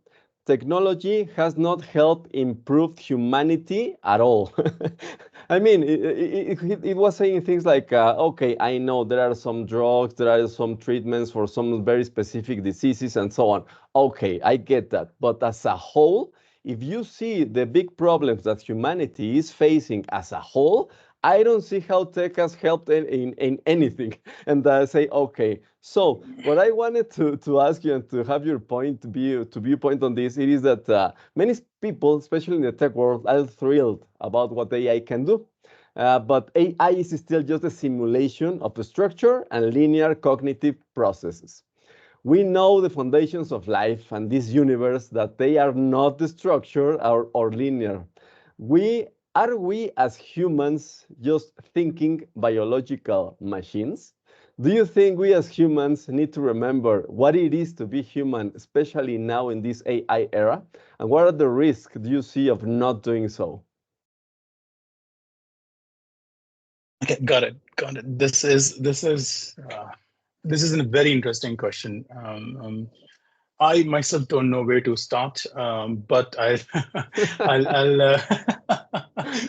technology has not helped improve humanity at all. I mean, it was saying things like, okay, I know there are some drugs, there are some treatments for some very specific diseases and so on. Okay, I get that. But as a whole, if you see the big problems that humanity is facing as a whole, I don't see how tech has helped in anything. And I say, okay, so what I wanted to ask you and to have your point to viewpoint on this, it is that many people, especially in the tech world, are thrilled about what AI can do. But AI is still just a simulation of the structure and linear cognitive processes. We know the foundations of life and this universe, that they are not the structure or linear. We Are we as humans just thinking biological machines? Do you think we as humans need to remember what it is to be human, especially now in this AI era? And what are the risks do you see of not doing so? Okay, got it, got it. This is a very interesting question. I myself don't know where to start, but I'll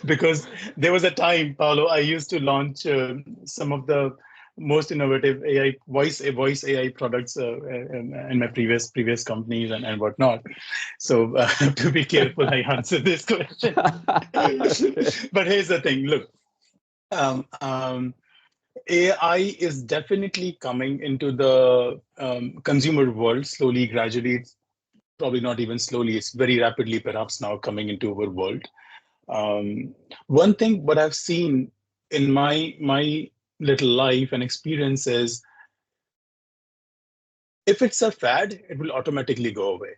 because there was a time, Paolo, I used to launch some of the most innovative AI voice AI products in my previous companies and whatnot. So I have to be careful I answer this question. But here's the thing. Look, um, um, AI is definitely coming into the consumer world slowly, gradually. It's probably not even slowly. It's very rapidly, perhaps now coming into our world. One thing what I've seen in my little life and experience is if it's a fad, it will automatically go away.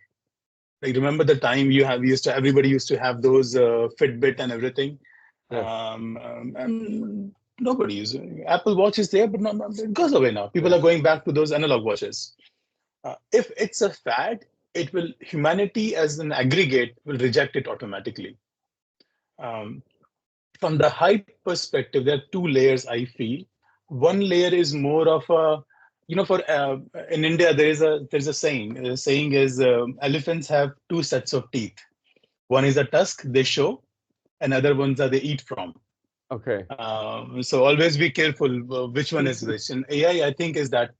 Like remember the time everybody used to have those Fitbit and everything. Yes. And nobody using Apple Watch is there, but it goes away now. People are Yes. going back to those analog watches. If it's a fad, humanity as an aggregate will reject it automatically. Um, from the hype perspective, there are two layers I feel. One layer is more of a, for in India there's a saying. The saying is elephants have two sets of teeth. One is a tusk they show, and other ones are they eat from. Okay. So always be careful which one is which. And AI, I think, is that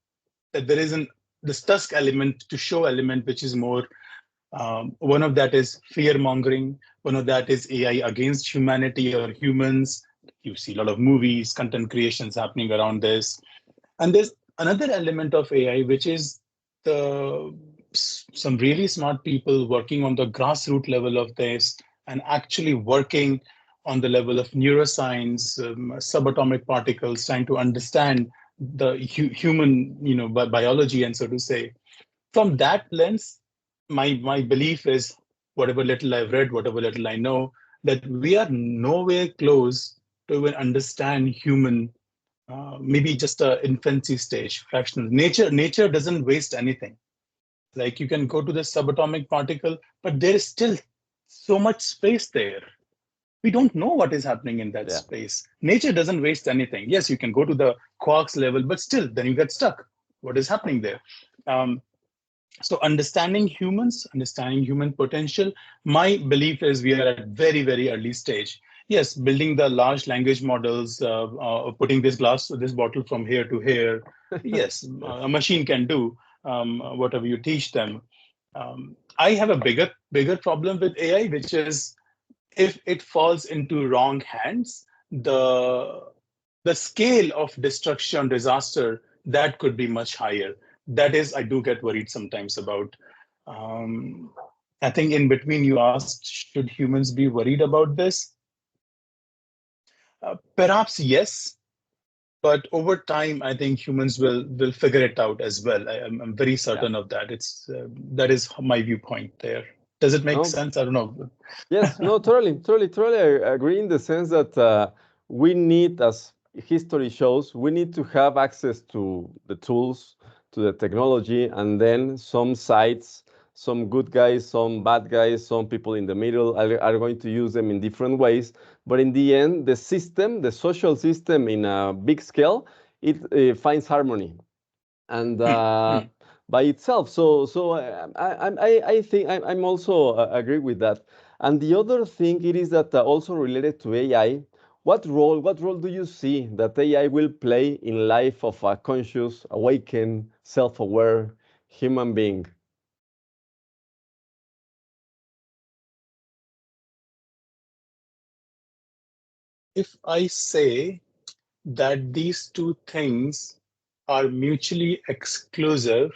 there is this tusk element to show element, which is more one of that is fear mongering. One of that is AI against humanity or humans. You see a lot of movies, content creations happening around this. And there's another element of AI, which is some really smart people working on the grassroots level of this and actually working on the level of neuroscience, subatomic particles, trying to understand the human, biology, and so to say. From that lens, my belief is whatever little I've read, whatever little I know, that we are nowhere close to even understand human, maybe just a infancy stage, fractional. Nature doesn't waste anything. Like you can go to the subatomic particle, but there is still so much space there. We don't know what is happening in that Yeah. space. Nature doesn't waste anything. Yes, you can go to the quarks level, but still, then you get stuck. What is happening there? Um, so understanding humans, understanding human potential, my belief is we are at very early stage. Yes, building the large language models, putting this bottle from here to here. Yes, Yes. a machine can do whatever you teach them. I have a bigger problem with AI, which is if it falls into wrong hands, the scale of destruction, disaster, that could be much higher. That is, I do get worried sometimes about. Um, I think in between you asked, should humans be worried about this? Perhaps yes, but over time, I think humans will figure it out as well. I'm very Yeah. certain of that. That is my viewpoint there. Does it make No. sense? I don't know. Yes. No. Totally. I agree in the sense that we need, as history shows, we need to have access to the tools, to the technology, and then some sites, some good guys, some bad guys, some people in the middle are going to use them in different ways. But in the end, the system, the social system in a big scale, it finds harmony and Hmm, hmm. by itself. So I think I'm also agree with that. And the other thing it is that also related to AI. What role do you see that AI will play in life of a conscious, awakened, self-aware human being? If I say that these two things are mutually exclusive,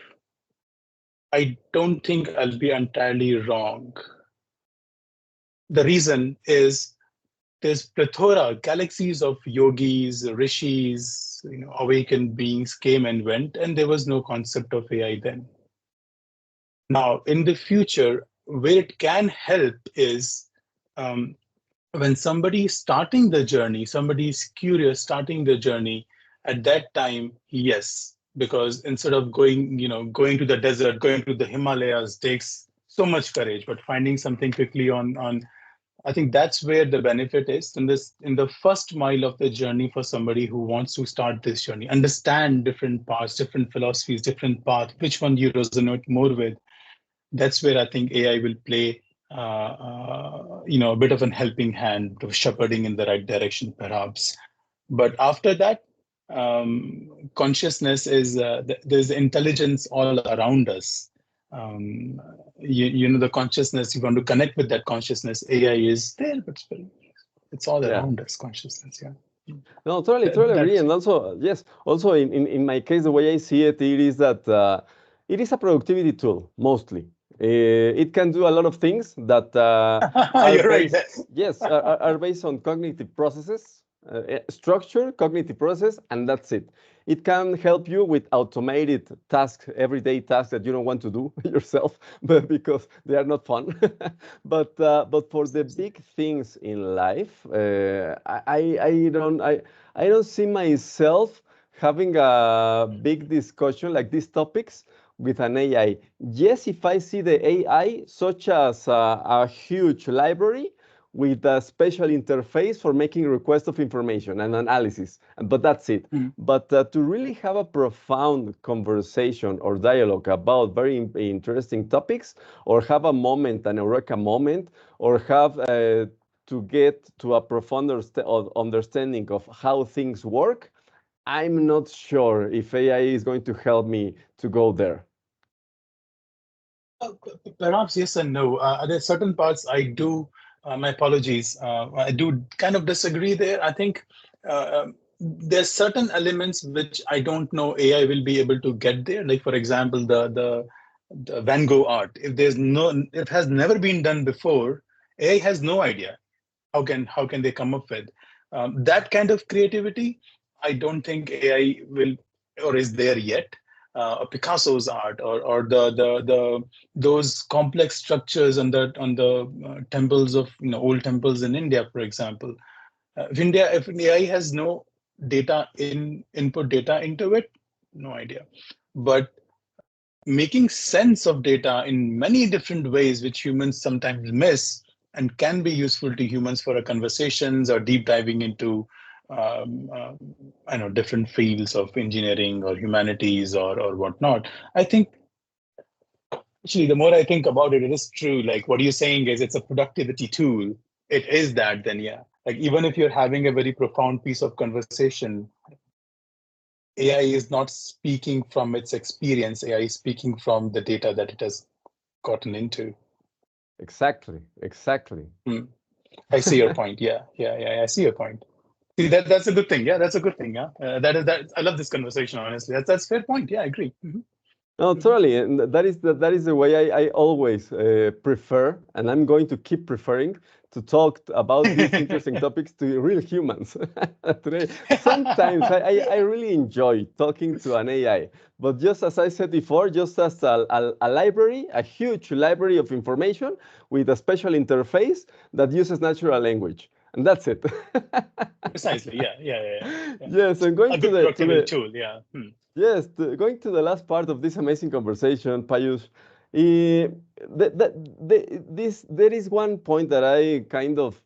I don't think I'll be entirely wrong. The reason is there's plethora, galaxies of yogis, rishis, awakened beings came and went, and there was no concept of AI then. Now, in the future, where it can help is um, when somebody is starting the journey, somebody is curious, starting the journey, at that time, yes, because instead of going to the desert, going to the Himalayas takes so much courage, but finding something quickly on I think that's where the benefit is in the first mile of the journey for somebody who wants to start this journey, understand different parts, different philosophies, different paths, which one you resonate more with. That's where I think AI will play, a bit of an helping hand, of shepherding in the right direction, perhaps. But after that, consciousness is there's intelligence all around us. Um, you know, the consciousness, you want to connect with that consciousness. AI is there, but it's all Yeah. around us, consciousness. Yeah. No, totally agree. That's And also, yes, also in my case, the way I see it, it is that it is a productivity tool mostly. It can do a lot of things that are you're right. based, yes, are based on cognitive processes, structure, cognitive process, and that's it. It can help you with automated tasks, everyday tasks that you don't want to do yourself, but because they are not fun. But for the big things in life, I don't see myself having a big discussion like these topics with an AI. Yes, if I see the AI such as a huge library with a special interface for making requests of information and analysis, but that's it. Mm. But to really have a profound conversation or dialogue about very interesting topics, or have a moment, an eureka moment, or have to get to a profound understanding of how things work, I'm not sure if AI is going to help me to go there. Perhaps yes and no. There are certain parts I do. My apologies. I do kind of disagree there. I think there's certain elements which I don't know AI will be able to get there. Like for example, the Van Gogh art. If there's no, it has never been done before. AI has no idea how can they come up with that kind of creativity. I don't think AI will or is there yet. Picasso's art or the those complex structures on the temples of old temples in India, for example. If AI has no data input data into it, no idea. But making sense of data in many different ways, which humans sometimes miss and can be useful to humans for a conversations or deep diving into um, uh, I know different fields of engineering or humanities or whatnot. I think actually the more I think about it, it is true. Like what you're saying is it's a productivity tool. It is that, then yeah. Like even if you're having a very profound piece of conversation, AI is not speaking from its experience. AI is speaking from the data that it has gotten into. Exactly, exactly. Hmm. I see your point. Yeah. I see your point. See that's a good thing. Yeah, that's a good thing. Yeah, that is that. I love this conversation. Honestly, that's fair point. Yeah, I agree. No, Mhm. totally, and that is the way I always prefer, and I'm going to keep preferring to talk about these interesting topics to real humans. Today, sometimes I really enjoy talking to an AI, but just as I said before, just as a library, a huge library of information with a special interface that uses natural language, and that's it. Precisely. Yeah. Yes, I'm A going good to productivity the tool. Yeah. yes, going to the last part of this amazing conversation, Payush. eh, there is one point that I kind of,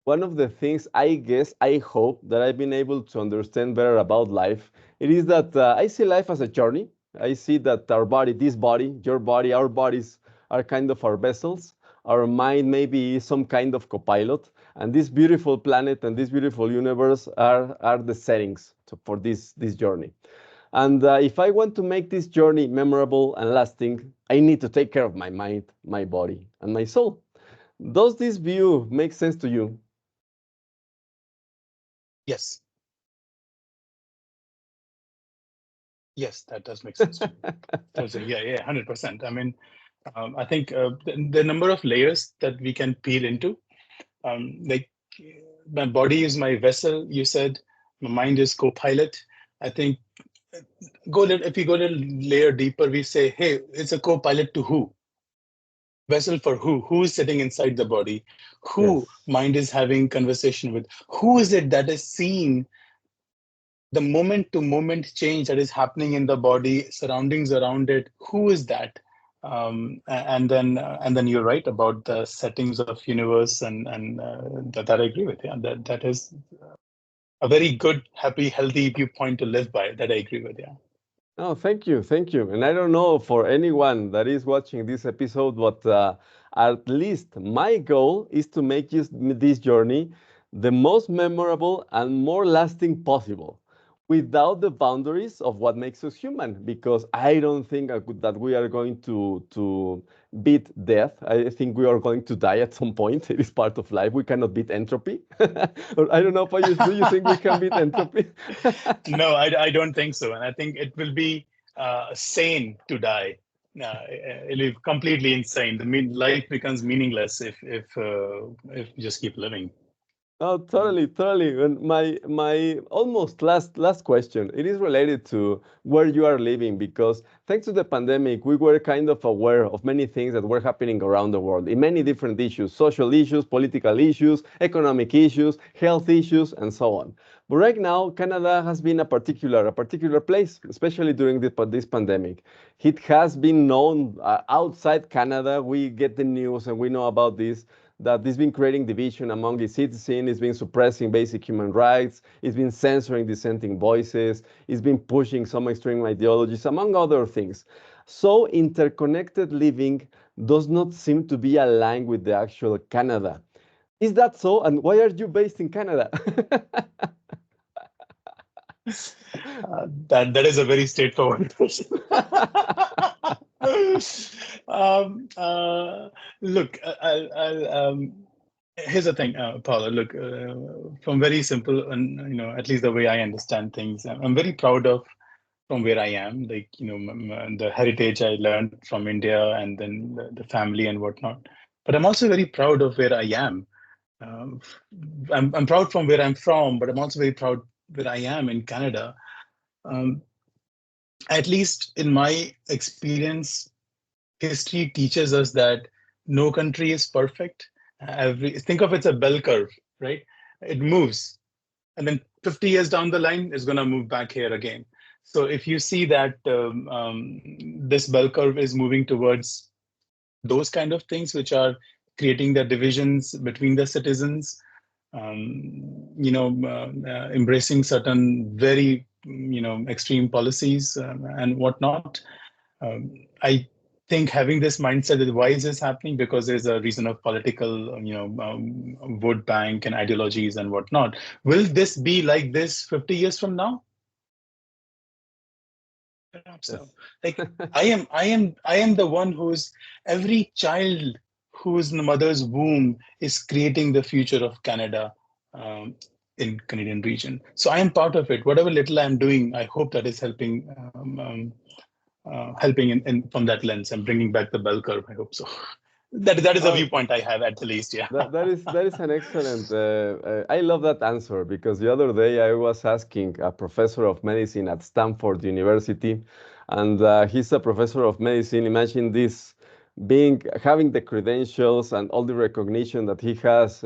one of the things I guess, I hope that I've been able to understand better about life. It is that I see life as a journey. I see that our body, this body, your body, our bodies are kind of our vessels. Our mind maybe is some kind of copilot, and this beautiful planet and this beautiful universe are the settings for this journey. And if I want to make this journey memorable and lasting, I need to take care of my mind, my body, and my soul. Does this view make sense to you? Yes. Yes, that does make sense to me. Yeah, 100%. I mean, I think the number of layers that we can peel into, like my body is my vessel, you said, my mind is co-pilot. I think if we go a little layer deeper, we say, hey, it's a co-pilot to who? Vessel for who? Who is sitting inside the body? Who Yes, mind is having conversation with? Who is it that is seeing the moment to moment change that is happening in the body, surroundings around it? Who is that? And then you're right about the settings of universe, and that I agree with. Yeah, that is a very good, happy, healthy viewpoint to live by. That I agree with. Yeah. oh, thank you, thank you. And I don't know for anyone that is watching this episode, but at least my goal is to make this journey the most memorable and more lasting possible. without the boundaries of what makes us human, because I don't think that we are going to beat death. I think we are going to die at some point. It is part of life. We cannot beat entropy. Or I don't know, Payush, do you think we can beat entropy? No, I don't think so. And I think it will be sane to die. It'll be completely insane. Life becomes meaningless if you just keep living. Oh, totally, totally. And my almost last question, it is related to where you are living, because thanks to the pandemic, we were kind of aware of many things that were happening around the world in many different issues, social issues, political issues, economic issues, health issues, and so on. But right now, Canada has been a particular place, especially during this pandemic. It has been known outside Canada. We get the news and we know about this, that it's been creating division among its citizens, it's been suppressing basic human rights, it's been censoring dissenting voices, it's been pushing some extreme ideologies, among other things. So interconnected living does not seem to be aligned with the actual Canada. Is that so? And why are you based in Canada? That is a very straightforward question. Look, here's the thing, Paula. Look, from very simple, and at least the way I understand things, I'm very proud of from where I am. Like the heritage I learned from India, and then the family and whatnot. But I'm also very proud of where I am. Um, I'm proud from where I'm from, but I'm also very proud where I am in Canada. Um, at least in my experience, history teaches us that no country is perfect. Think of it as a bell curve, right? It moves, and then 50 years down the line, it's going to move back here again. So if you see that this bell curve is moving towards those kind of things, which are creating the divisions between the citizens, embracing certain very extreme policies and whatnot. I think having this mindset that why is this happening, because there's a reason of political vote bank and ideologies and whatnot. Will this be like this 50 years from now? Perhaps so. Yes. Like I am the one who's every child who's in the mother's womb is creating the future of Canada in Canadian region. So I am part of it. Whatever little I'm doing, I hope that is helping in from that lens and bringing back the bell curve. I hope so. That is a Oh, viewpoint I have, at the least. Yeah. that is an excellent. I love that answer, because the other day I was asking a professor of medicine at Stanford University, and he's a professor of medicine. Imagine this, having the credentials and all the recognition that he has,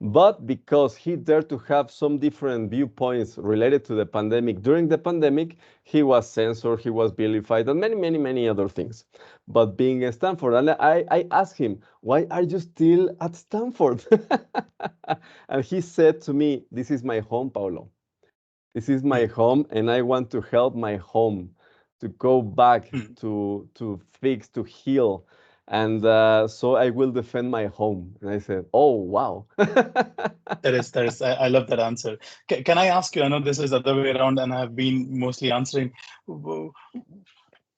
but because he dared to have some different viewpoints related to the pandemic during the pandemic, he was censored, he was vilified, and many other things. But being at Stanford, and I asked him, why are you still at Stanford? And he said to me, this is my home, Paulo. This is my Hmm. home, and I want to help my home to go back Hmm. to fix, to heal. And so I will defend my home. And I said, oh, wow. That is. I love that answer. Can I ask you? I know this is the other way around, and I've been mostly answering.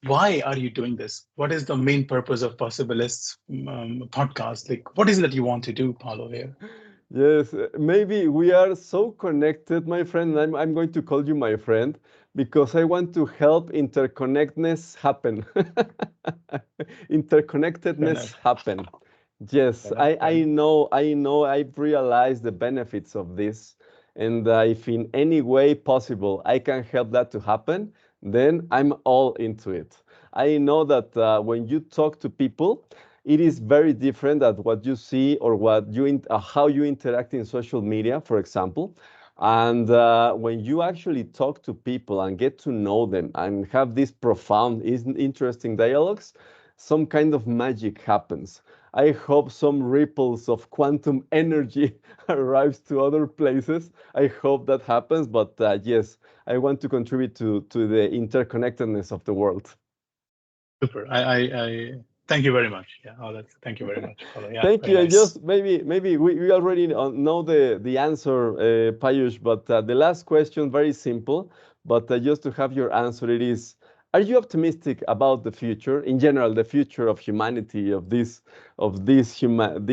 Why are you doing this? What is the main purpose of Possibilists podcast? Like, what is it that you want to do, Paulo? Here. Yes, maybe we are so connected, my friend. I'm going to call you my friend, because I want to help interconnectedness happen. Fair Interconnectedness enough. happen. Yes, Fair enough. Fair enough. I've realized the benefits of this. And if in any way possible I can help that to happen, then I'm all into it. I know that when you talk to people, it is very different than what you see or how you interact in social media, for example. And when you actually talk to people and get to know them and have these profound, interesting dialogues, some kind of magic happens. I hope some ripples of quantum energy arrives to other places. I hope that happens. But yes, I want to contribute to the interconnectedness of the world. Super. Thank you very much. Yeah, thank you very much. Yeah, Thank very you. And nice. just maybe we already know the answer, Payush, but the last question, very simple, but just to have your answer, it is, are you optimistic about the future, in general, the future of humanity, of this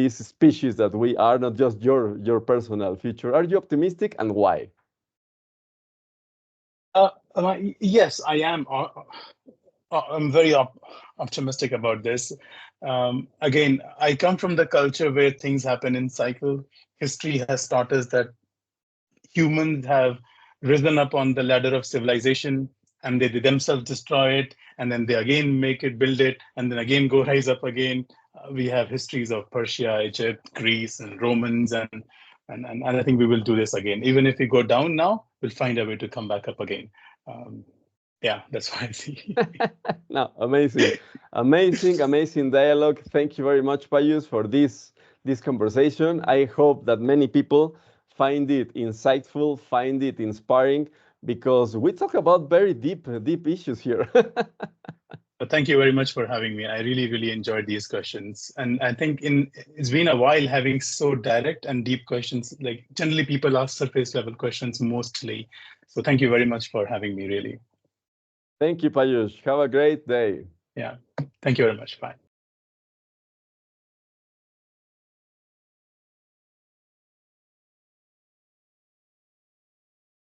species that we are, not just your personal future? Are you optimistic, and why? Yes, I am. I'm very optimistic about this. Again, I come from the culture where things happen in cycle. History has taught us that humans have risen up on the ladder of civilization, and they themselves destroy it, and then they again make it, build it, and then again go rise up again. We have histories of Persia, Egypt, Greece, and Romans, and I think we will do this again. Even if we go down now, we'll find a way to come back up again. Yeah, that's what I see. No, amazing dialogue. Thank you very much, Payus, for this conversation. I hope that many people find it insightful, find it inspiring, because we talk about very deep issues here. But thank you very much for having me. I really enjoyed these questions, and I think it's been a while having so direct and deep questions. Like generally, people ask surface level questions mostly. So thank you very much for having me. Really. Thank you, Payush. Have a great day. Yeah. Thank you very much. Bye.